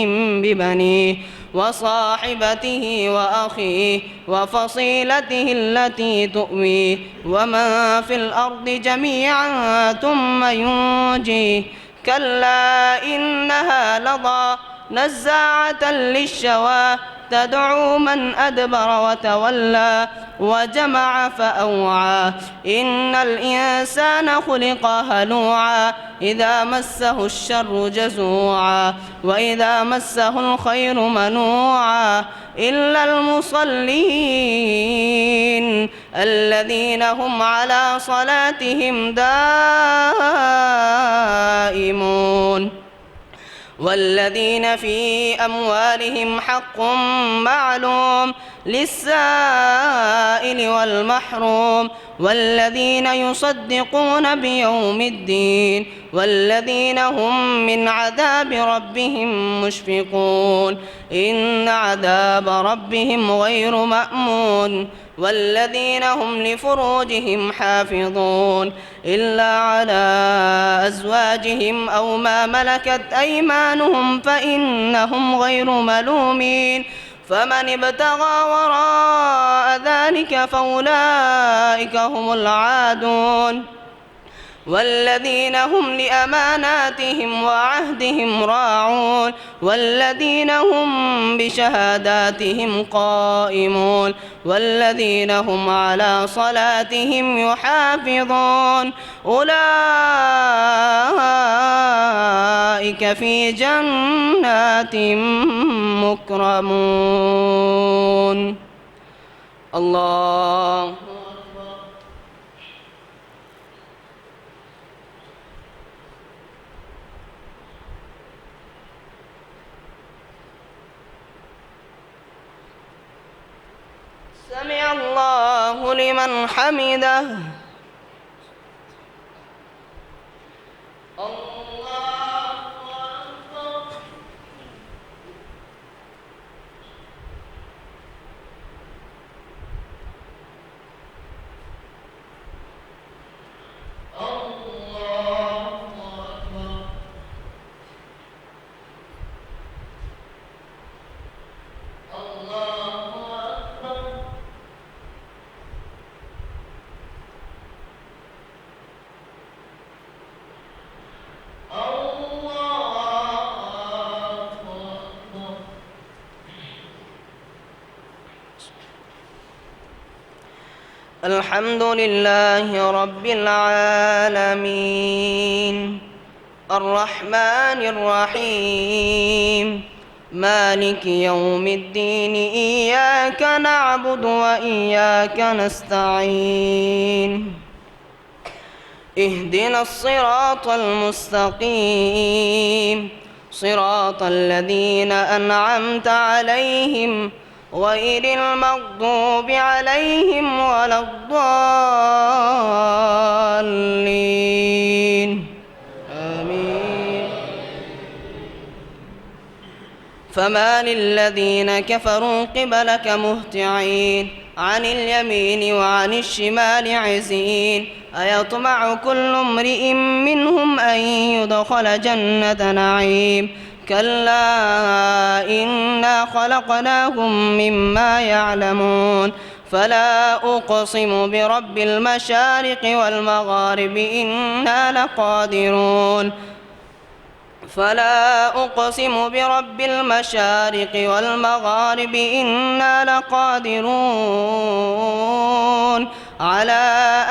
D: ببنيه وصاحبته وأخيه وفصيلته التي تؤويه ومن في الأرض جميعا ثم ينجيه كلا إنها لظى نزاعة للشوى تدعو من أدبر وتولى وجمع فأوعى إن الإنسان خلق هلوعا إذا مسه الشر جزوعا وإذا مسه الخير منوعا إلا المصلين الذين هم على صلاتهم دائمون والذين في أموالهم حق معلوم للسائل والمحروم والذين يصدقون بيوم الدين والذين هم من عذاب ربهم مشفقون إن عذاب ربهم غير مأمون والذين هم لفروجهم حافظون إلا على أزواجهم أو ما ملكت أيمانهم فإنهم غير ملومين فمن ابتغى وراء ذلك فأولئك هم العادون والذين هم لأماناتهم وعهدهم راعون والذين هم بشهاداتهم قائمون والذين هم على صلاتهم يحافظون أولئك في جنات مكرمون. الله سمع الله لمن حمده. الله أكبر. الحمد لله رب العالمين الرحمن الرحيم مالك يوم الدين إياك نعبد وإياك نستعين اهدنا الصراط المستقيم صراط الذين أنعمت عليهم غير المغضوب عليهم ولا الضالين آمين. فما للذين كفروا قبلك مهطعين عن اليمين وعن الشمال عزين أيطمع كل امرئ منهم أن يدخل جنة نعيم كلا إنا خلقناهم مما يعلمون فلا أقسم برب المشارق والمغارب إنا لقادرون فلا أقسم برب المشارق والمغارب إنا لقادرون على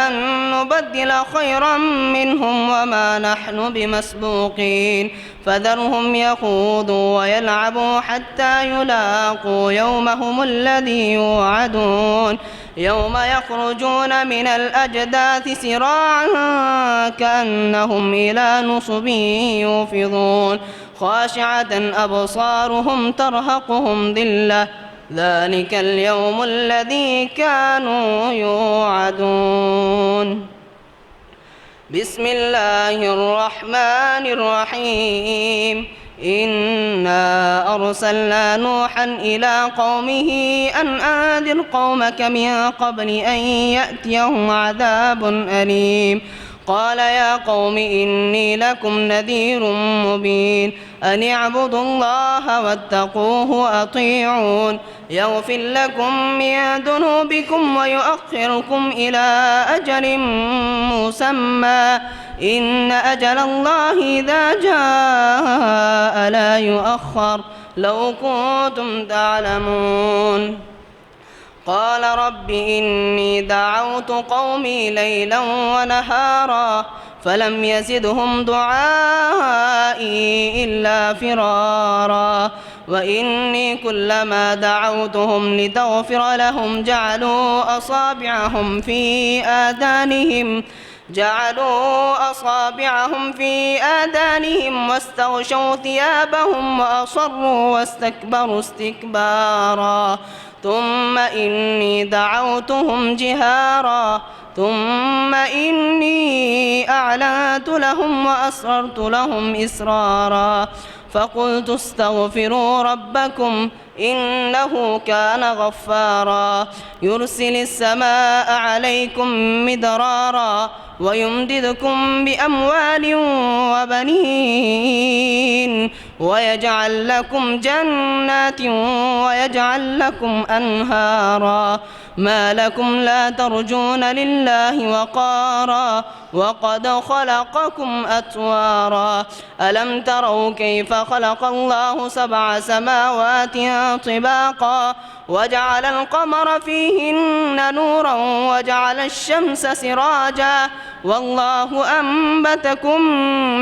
D: أن نبدل خيرا منهم وما نحن بمسبوقين فذرهم يخوضوا ويلعبوا حتى يلاقوا يومهم الذي يوعدون يوم يخرجون من الأجداث سراعا كأنهم إلى نصب يوفضون خاشعة أبصارهم ترهقهم ذلة ذلك اليوم الذي كانوا يوعدون. بسم الله الرحمن الرحيم إنا أرسلنا نوحا إلى قومه أن أنذر قومك من قبل أن يأتيهم عذاب أليم قال يا قوم إني لكم نذير مبين أن اعبدوا الله واتقوه وأطيعون يغفر لكم من ذنوبكم ويؤخركم إلى أجل مسمى إن أجل الله إذا جاء لا يؤخر لو كنتم تعلمون قال رب إني دعوت قومي ليلا ونهارا فلم يزدهم دعائي إلا فرارا وإني كلما دعوتهم لتغفر لهم جعلوا أصابعهم في آذانهم واستغشوا ثيابهم وأصروا واستكبروا استكبارا ثم إني دعوتهم جهارا ثم إني أعلنت لهم وأسررت لهم إسرارا فقلت استغفروا ربكم إنه كان غفارا يرسل السماء عليكم مدرارا ويمددكم بأموال وبنين ويجعل لكم جنات ويجعل لكم أنهارا ما لكم لا ترجون لله وقارا وقد خلقكم أطوارا ألم تروا كيف خلق الله 7 سماوات طباقا وجعل القمر فيهن نورا وجعل الشمس سراجا والله أنبتكم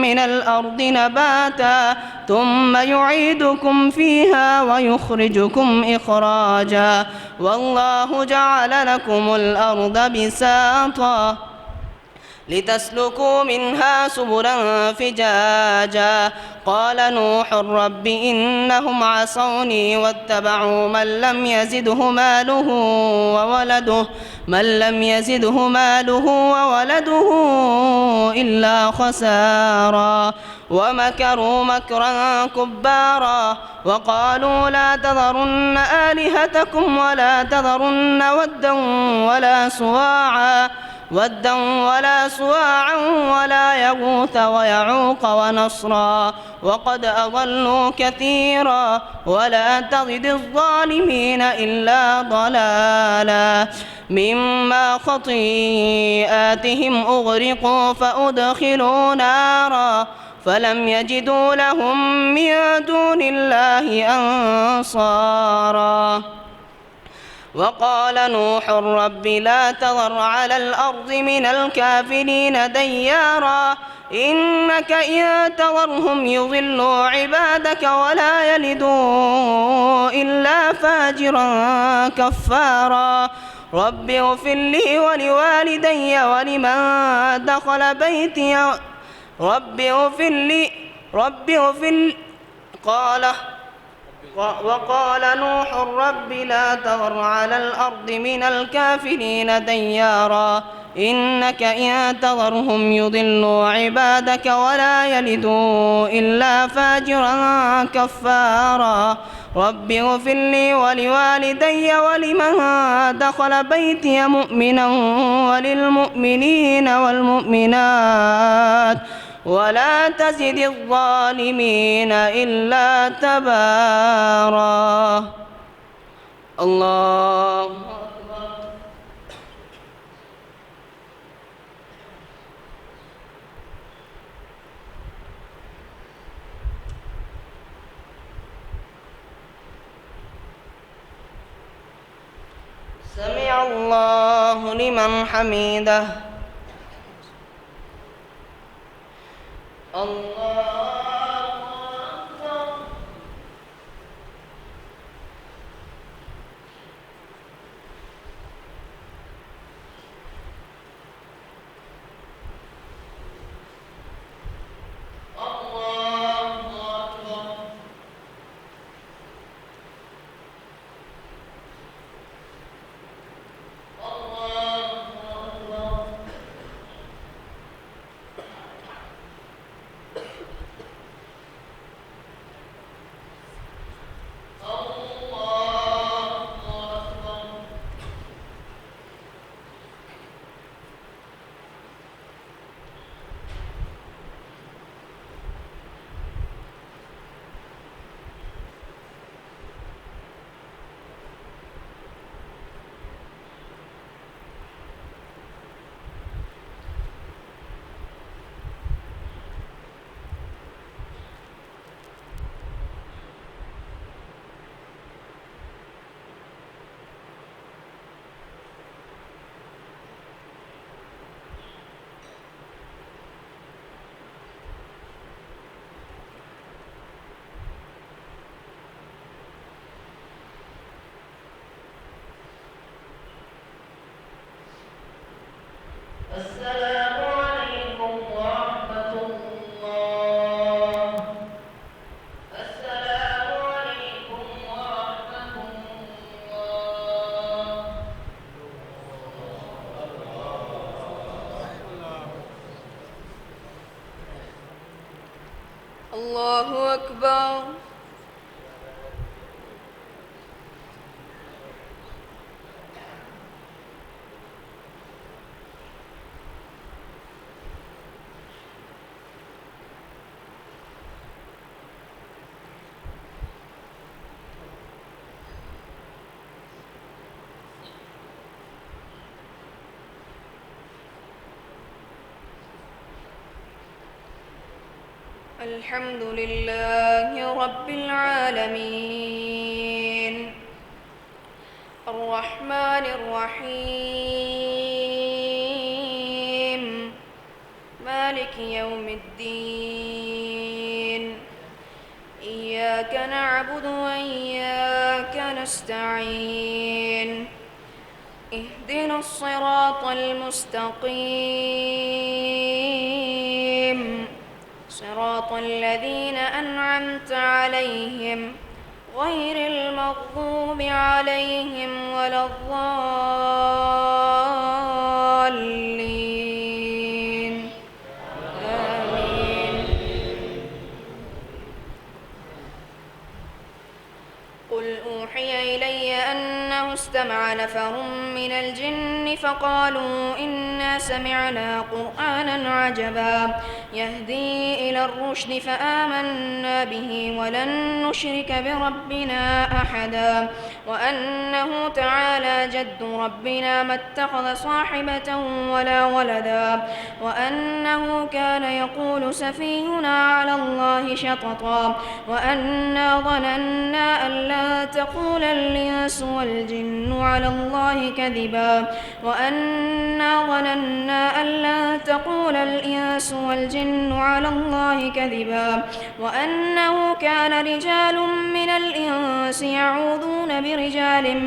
D: من الأرض نباتا ثم يعيدكم فيها ويخرجكم إخراجا والله جعل لكم الأرض بساطا لتسلكوا منها سبلا فجاجا قال نوح رب إنهم عصوني واتبعوا من لم يزده ماله وولده إلا خسارا ومكروا مكرا كبارا وقالوا لا تذرن آلهتكم ولا تذرن ودا ولا سواعا ولا يغوث ويعوق ونصرا وقد أضلوا كثيرا ولا تزد الظالمين إلا ضلالا مما خطيئاتهم أغرقوا فأدخلوا نارا فلم يجدوا لهم من دون الله أنصارا وقال نوح رب لا تذر على الأرض من الكافرين ديارا إنك إن تذرهم يضلوا عبادك ولا يلدوا إلا فاجرا كفارا رب اغفر لي ولوالدي ولمن دخل بيتي رب اغفر لي وقال نوح رب لا تذر على الأرض من الكافرين ديارا إنك إن تذرهم يضلوا عبادك ولا يلدوا إلا فاجرا كفارا رب اغفر لي ولوالدي ولمن دخل بيتي مؤمنا وللمؤمنين والمؤمنات ولا تزد الظالمين إلا تبارا الله أكبر سمع الله لمن حمده الله أكبر الله أكبر
E: السلام عليكم ورحمة الله. السلام عليكم ورحمة الله.
D: الله أكبر. الحمد لله رب العالمين الرحمن الرحيم مالك يوم الدين إياك نعبد وإياك نستعين اهدنا الصراط المستقيم صراط الذين أنعمت عليهم غير المغضوب عليهم ولا الضالين آمين. قل أوحي إلي أنه استمع نفر من الجن فقالوا إنا سمعنا قرآنا عجبا يهدي إلى الرشد فآمنا به ولن نشرك بربنا أحدا وأنه تعالى جد ربنا ما اتخذ صاحبة ولا ولدا وأنه كان يقول سفيهنا على الله شططا وأنا ظننا أن لا تقول الإنس والجن على الله كذبا وأنا ظننا أن لا تقول الإنس والجن على الله كذبا وأنه كان رجال من الإنس يعوذون برجال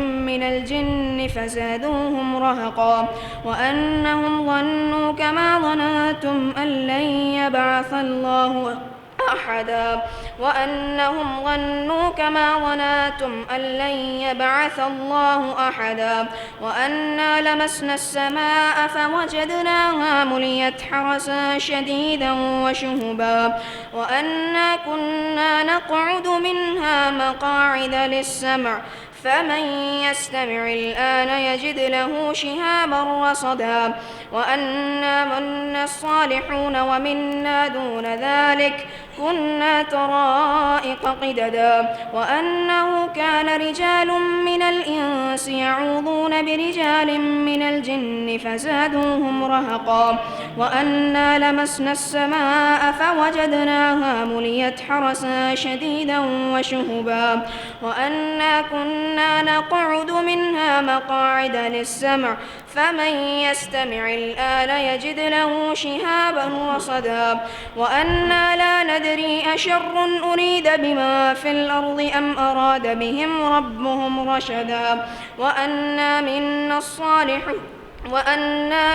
D: من الجن فزادوهم رهقا وأنهم ظنوا كما ظننتم أن لن يبعث الله أحدا وأنهم ظنوا كما ظننتم أن لن يبعث الله أحدا وأنا لمسنا السماء فوجدناها مليت حرسا شديدا وشهبا وأنا كنا نقعد منها مقاعد للسمع فمن يستمع الآن يجد له شهابا رصدا وأنا منا الصالحون ومنا دون ذلك كنا طرائق قددا وأنه كان رجال من الإنس يعوذون برجال من الجن فزادوهم رهقا وأنا لمسنا السماء فوجدناها مليت حرسا شديدا وشهبا وأنا كنا نقعد منها مقاعد للسمع فمن يستمع الآن يجد له شهابا رصدا وأنا لا ندري أشر أريد بما في الأرض أم أراد بهم ربهم رشدا وأنا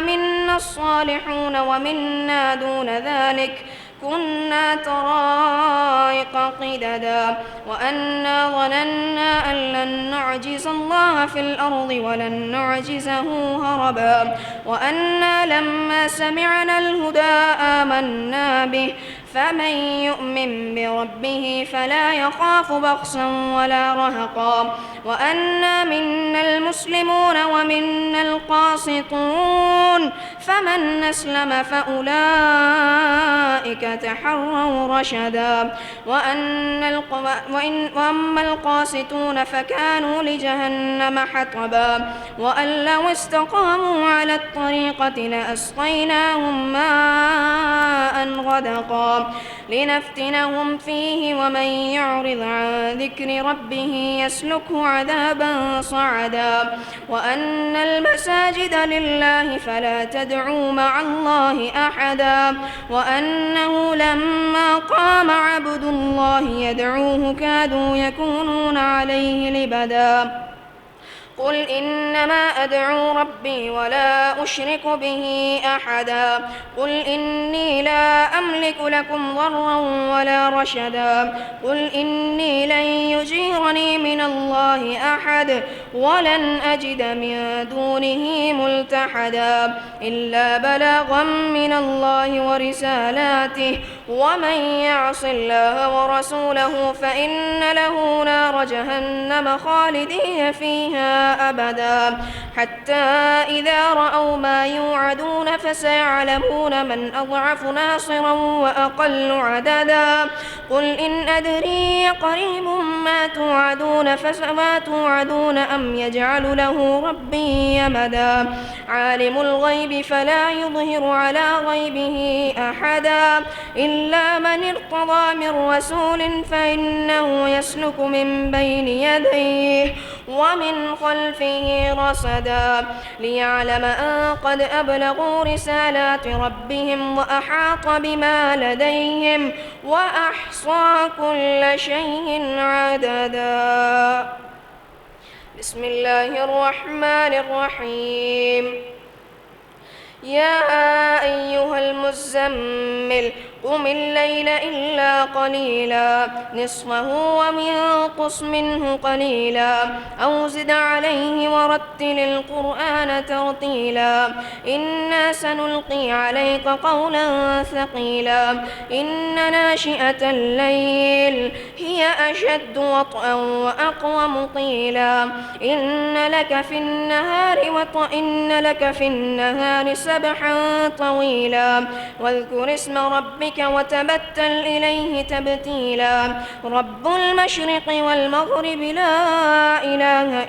D: منا الصالحون ومنا دون ذلك كنا طرائق قددا وأنا ظننا أن لن نعجز الله في الأرض ولن نعجزه هربا وأنا لما سمعنا الهدى آمنا به فمن يؤمن بربه فلا يخاف بخسا ولا رهقا وأنا منا المسلمون ومنا القاسطون فمن أسلم فأولئك تحروا رشدا وأما القاسطون فكانوا لجهنم حطبا وأن لو استقاموا على الطريقة لأسقيناهم ماء غدقا لنفتنهم فيه ومن يعرض عن ذكر ربه يسلكه عذابا صعدا وأن المساجد لله فلا تدعوا مع الله أحدا وأنه لما قام عبد الله يدعوه كادوا يكونون عليه لبدا
F: قل إنما أدعو ربي ولا أشرك به أحدا قل إني لا أملك لكم ضرا ولا رشدا قل إني لن يجيرني من الله أحد ولن أجد من دونه ملتحدا إلا بلاغا من الله ورسالاته ومن يعص الله ورسوله فإن له نار جهنم خالدين فيها أبدا حتى إذا رأوا ما يوعدون فسيعلمون من أضعف ناصرا وأقل عددا قل إن أدري قريب ما توعدون أم يجعل له ربي يمدا عالم الغيب فلا يظهر على غيبه أحدا إلا من ارتضى من رسول فإنه يسلك من بين يديه ومن خلفه رصدا ليعلم أن قد أبلغوا رسالات ربهم وأحاط بما لديهم وأحصى كل شيء عددا. بسم الله الرحمن الرحيم. يا أيها المزمل قم الليل إلا قليلا نصفه وانقص منه قليلا أو زد عليه ورتل القرآن ترتيلا إنا سنلقي عليك قولا ثقيلا إن ناشئة الليل هي أشد وطئا وأقوم قيلا إن لك في النهار سبحا طويلا واذكر اسم ربك وتبتل إليه تبتيلا رب المشرق والمغرب لا إله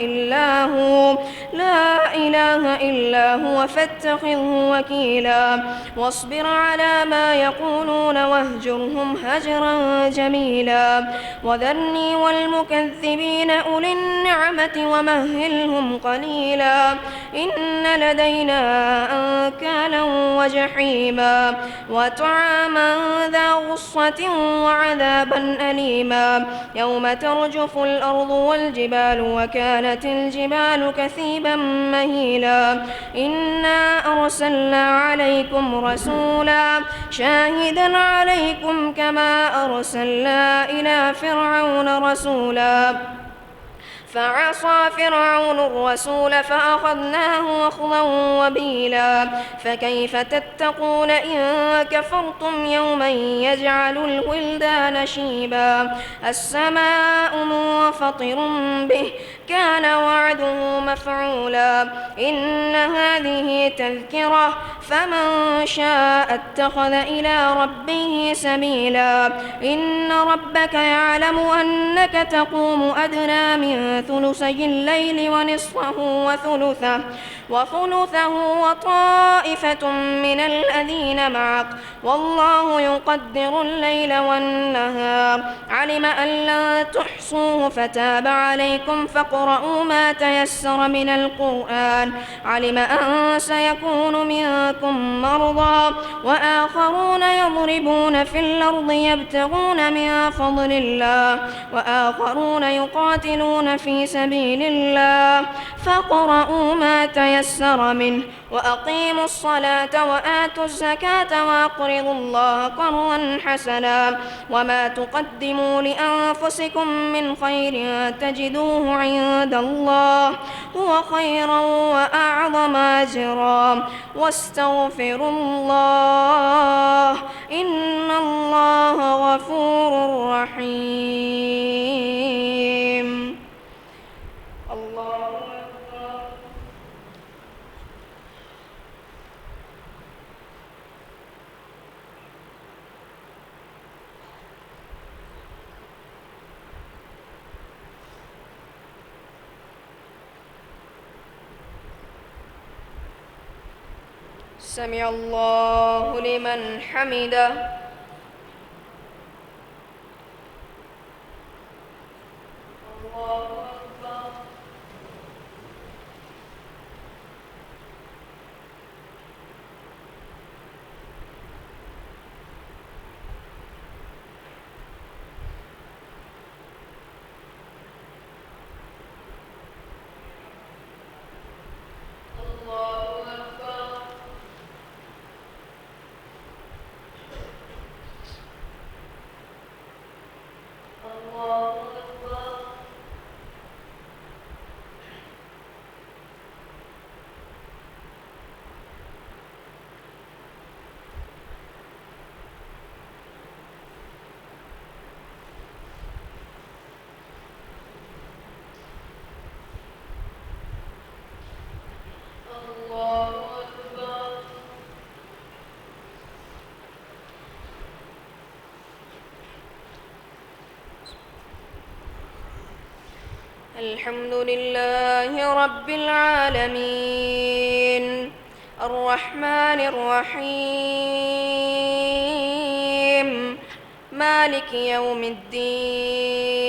F: إلا هو فاتخذه وكيلا واصبر على ما يقولون واهجرهم هجرا جميلا وذرني والمكذبين أولي النعمة ومهلهم قليلا إن لدينا أنكالا وجحيما وطعاما ذا غصة وعذابا أليما يوم ترجف الأرض والجبال وكانت الجبال كثيبا مهيلا إنا أرسلنا عليكم رسولا شاهدا عليكم كما أرسلنا إلى فرعون رسولا فعصى فرعون الرسول فأخذناه أخذا وبيلا فكيف تتقون إن كفرتم يوما يجعل الولدان شيبا السماء منفطر به كان وعده مفعولا إن هذه تذكرة فمن شاء اتخذ إلى ربه سبيلا إن ربك يعلم أنك تقوم أدنى من ثلثي الليل ونصفه وثلثه وطائفة من الذين معك والله يقدر الليل والنهار علم أن لن تحصوه فتاب عليكم فاقرؤوا ما تيسر من القرآن علم أن سيكون منكم مرضى وآخرون يضربون في الأرض يبتغون من فضل الله وآخرون يقاتلون في سبيل الله فاقرؤوا ما تيسر منه وأقيموا الصلاة وآتوا الزكاة وأقرضوا الله قرضا حسنا وما تقدموا لأنفسكم من خير تجدوه عند الله هو خيرا وأعظم أجرا واستغفروا الله إن الله غفور رحيم. الله أكبر. سمع الله لمن حمده. الله أكبر. الحمد لله رب العالمين الرحمن الرحيم مالك يوم الدين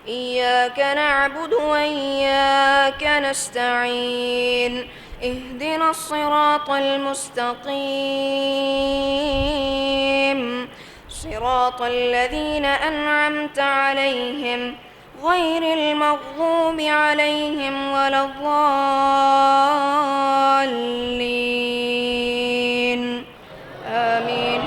F: إياك نعبد وإياك نستعين اهدنا الصراط المستقيم صراط الذين أنعمت عليهم غير المغضوب عليهم ولا الضالين آمين.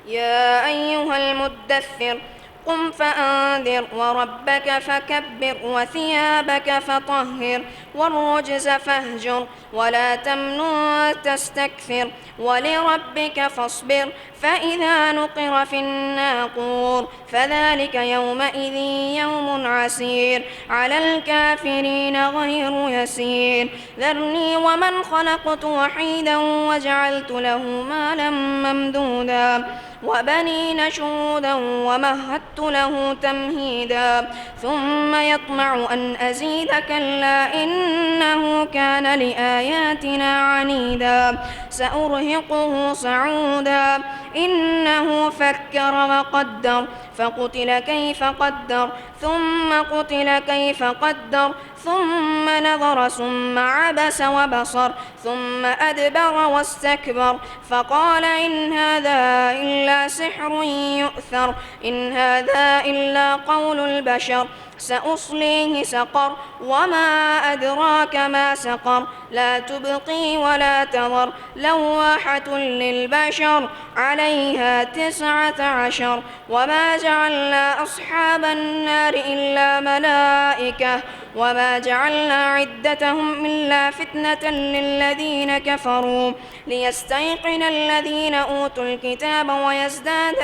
F: يا أيها المدثر قم فأنذر وربك فكبر وثيابك فطهر والرجز فاهجر ولا تمنن تستكثر ولربك فاصبر فإذا نقر في الناقور فذلك يومئذ يوم عسير على الكافرين غير يسير ذرني ومن خلقت وحيدا وجعلت له مالا ممدودا وبنين شهودا ومهدت له تمهيدا ثم يطمع أن أزيد كلا إنه كان لآياتنا عنيدا سأرهقه صعودا إنه فكر وقدر فقتل كيف قدر ثم قتل كيف قدر ثم نظر ثم عبس وبصر ثم أدبر واستكبر فقال إن هذا إلا سحر يؤثر إن هذا إلا قول البشر سأصليه سقر وما أدراك ما سقر لا تبقي ولا تذر لواحة للبشر عليها 19 وما جعلنا أصحاب النار إلا ملائكة وما جعلنا عدتهم إلا فتنة للذين كفروا ليستيقن الذين أوتوا الكتاب ويزداد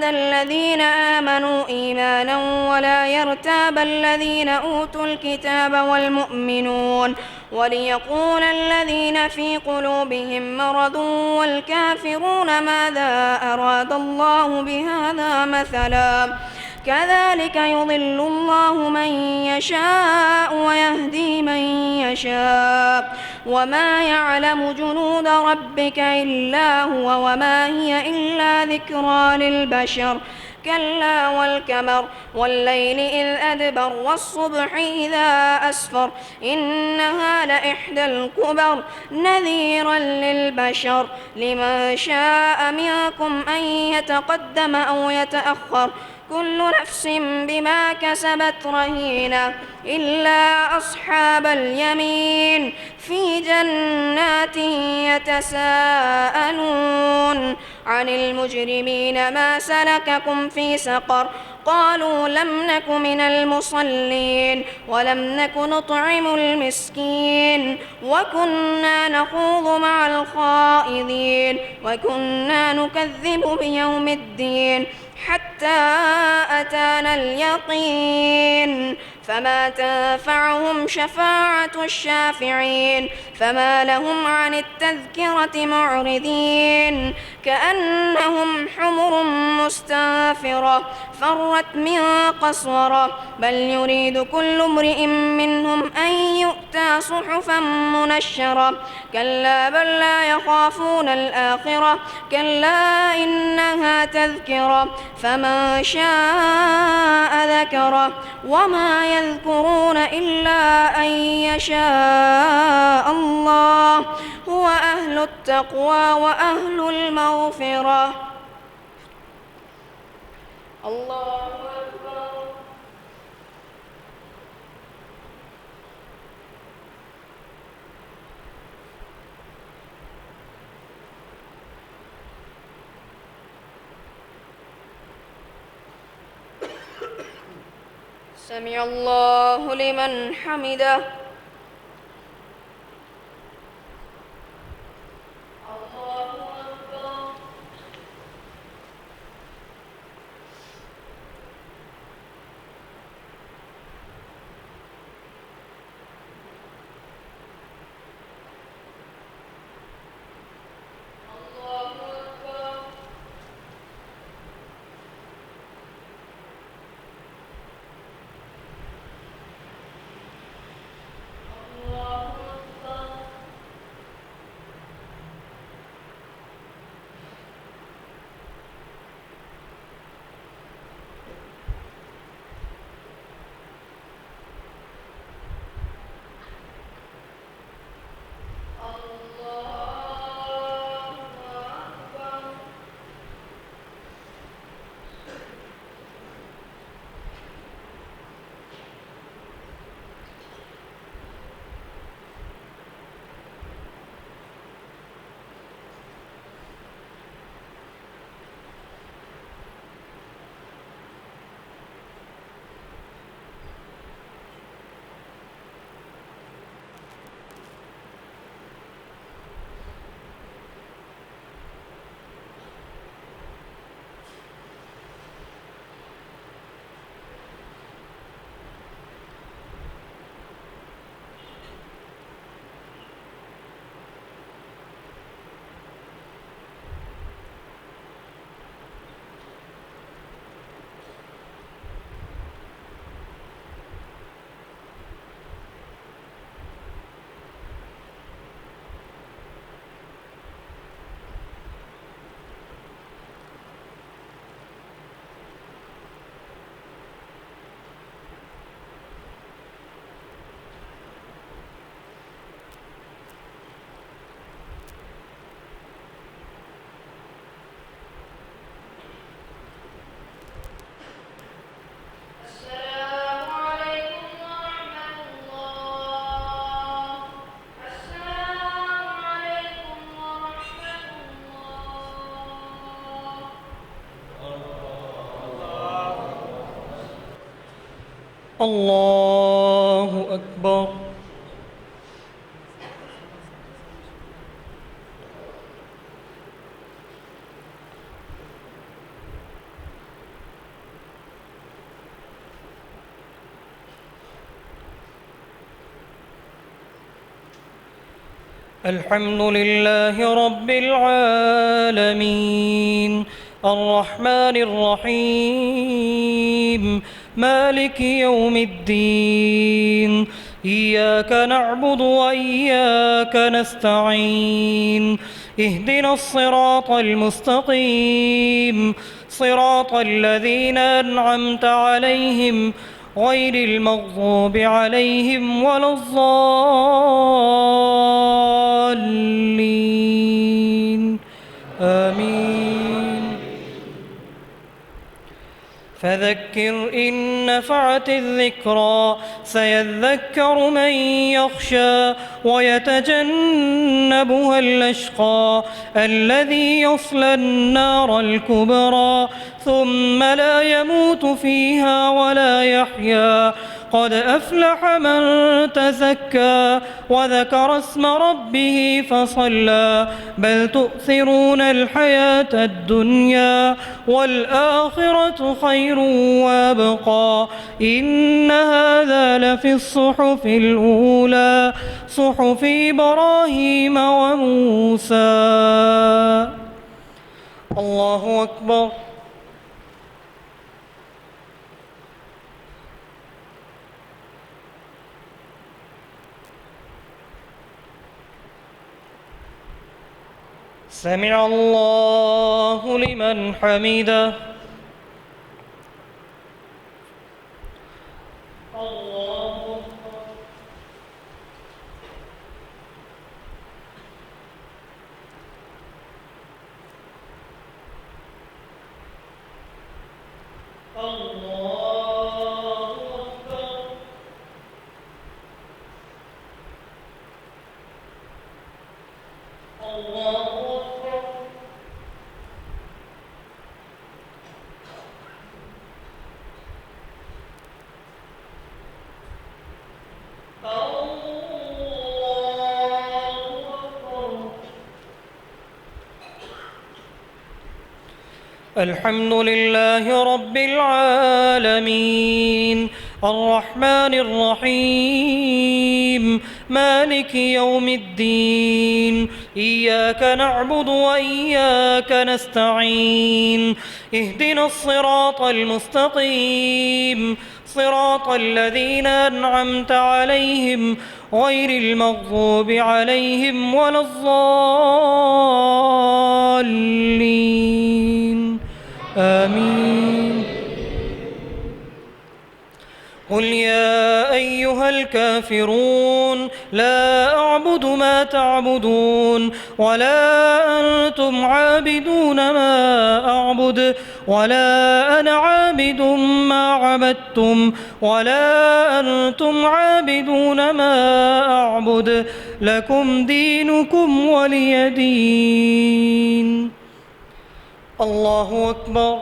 F: الذين آمنوا إيمانا ولا يرتاب الذين أوتوا الكتاب والمؤمنون وليقول الذين في قلوبهم مرض والكافرون ماذا أراد الله بهذا مثلا كذلك يضل الله من يشاء ويهدي من يشاء وما يعلم جنود ربك إلا هو وما هي إلا ذكرى للبشر كلا والقمر والليل إذ أدبر والصبح إذا أسفر إنها لإحدى الكبر نذيرا للبشر لمن شاء منكم أن يتقدم أو يتأخر كل نفس بما كسبت رهينة إلا أصحاب اليمين في جنات يتساءلون عن المجرمين ما سلككم في سقر قالوا لم نك من المصلين ولم نك نطعم المسكين وكنا نخوض مع الخائضين وكنا نكذب بيوم الدين حتى أتانا اليقين فما تنفعهم شفاعة الشافعين فما لهم عن التذكرة معرضين كأنهم حمر مستنفرة فرت من قسورة بل يريد كل امرئ منهم أن يؤتى صحفا منشرة كلا بل لا يخافون الآخرة كلا إنها تذكرة فمن شاء ذكره وما يذكرون إلا أن يشاء الله هو أهل التقوى وأهل المغفرة. الله أكبر. سمع الله لمن حمده. الله أكبر.
A: الله أكبر. الحمد لله رب العالمين الرحمن الرحيم مالك يوم الدين إياك نعبد وإياك نستعين اهدنا الصراط المستقيم صراط الذين أنعمت عليهم غير المغضوب عليهم ولا الضالين آمين. فذكر إن نفعت الذكرى سيذكر من يخشى ويتجنبها الأشقى الذي يصلى النار الكبرى ثم لا يموت فيها ولا يحيا قد أفلح من تزكى وذكر اسم ربه فصلى بل تؤثرون الحياة الدنيا والآخرة خير وابقى إن هذا لفي الصحف الأولى صحف إبراهيم وموسى. الله أكبر. سمع الله لمن حمده. الله أكبر. الله أكبر. الله الحمد لله رب العالمين الرحمن الرحيم مالك يوم الدين إياك نعبد وإياك نستعين اهدنا الصراط المستقيم صراط الذين أنعمت عليهم غير المغضوب عليهم ولا الضالين آمين. قل يا أيها الكافرون لا أعبد ما تعبدون ولا أنتم عابدون ما أعبد ولا أنا عابد ما عبدتم ولا أنتم عابدون ما أعبد لكم دينكم ولي دين. الله أكبر.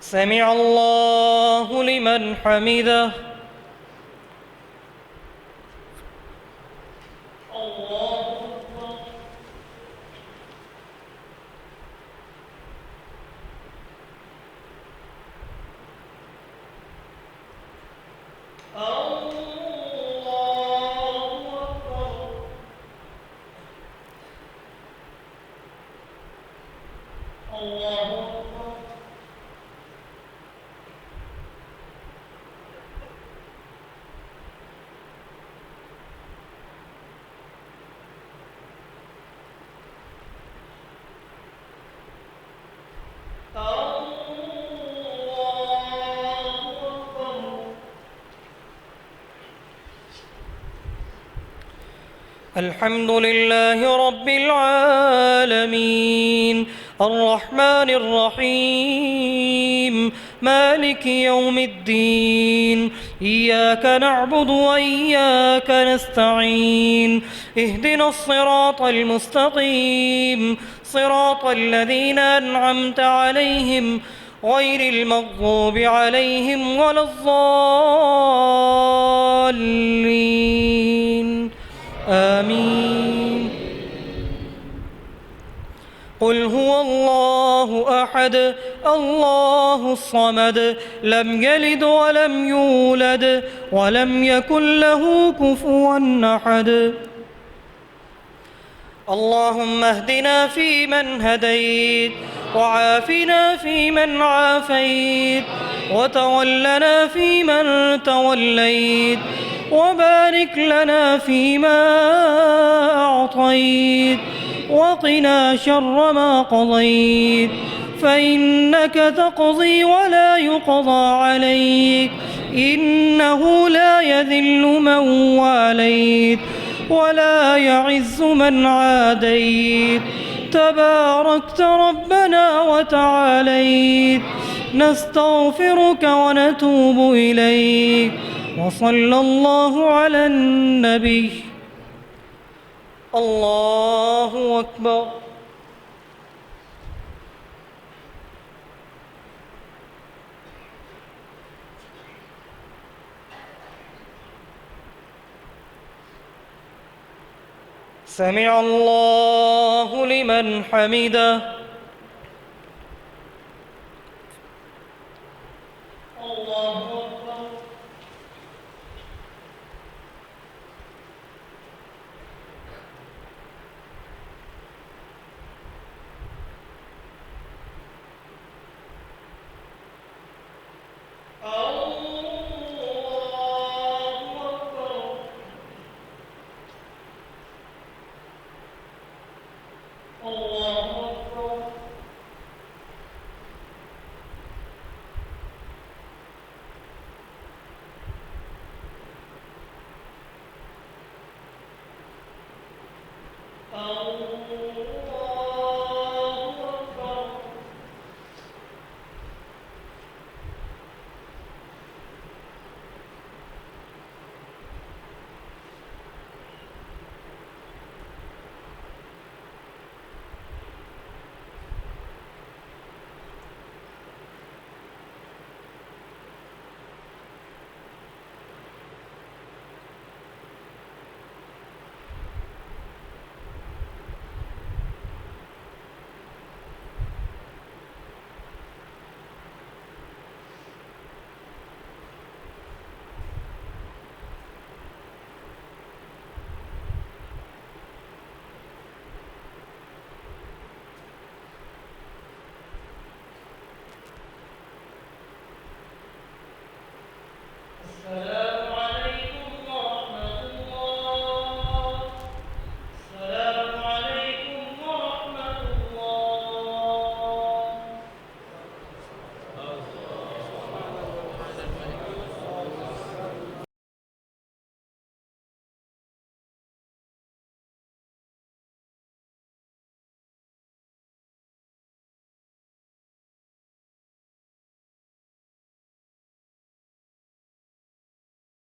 A: سمع الله لمن حمده. الله أكبر. الحمد لله رب العالمين الرحمن الرحيم
G: مالك يوم الدين إياك نعبد وإياك نستعين اهدنا الصراط المستقيم صراط الذين أنعمت عليهم غير المغضوب عليهم ولا الضالين آمين. قل هو الله أحد الله الصمد لم يلد ولم يولد ولم يكن له كفوا أحد. اللهم اهدنا فيمن هديت وعافنا فيمن عافيت وتولنا فيمن توليت وبارك لنا فيما أعطيت وقنا شر ما قضيت فإنك تقضي ولا يقضى عليك إنه لا يذل من واليت ولا يعز من عاديت تباركت ربنا وتعاليت نستغفرك ونتوب إليك وصلى الله على النبي. الله أكبر. سمع الله لمن حمده. الله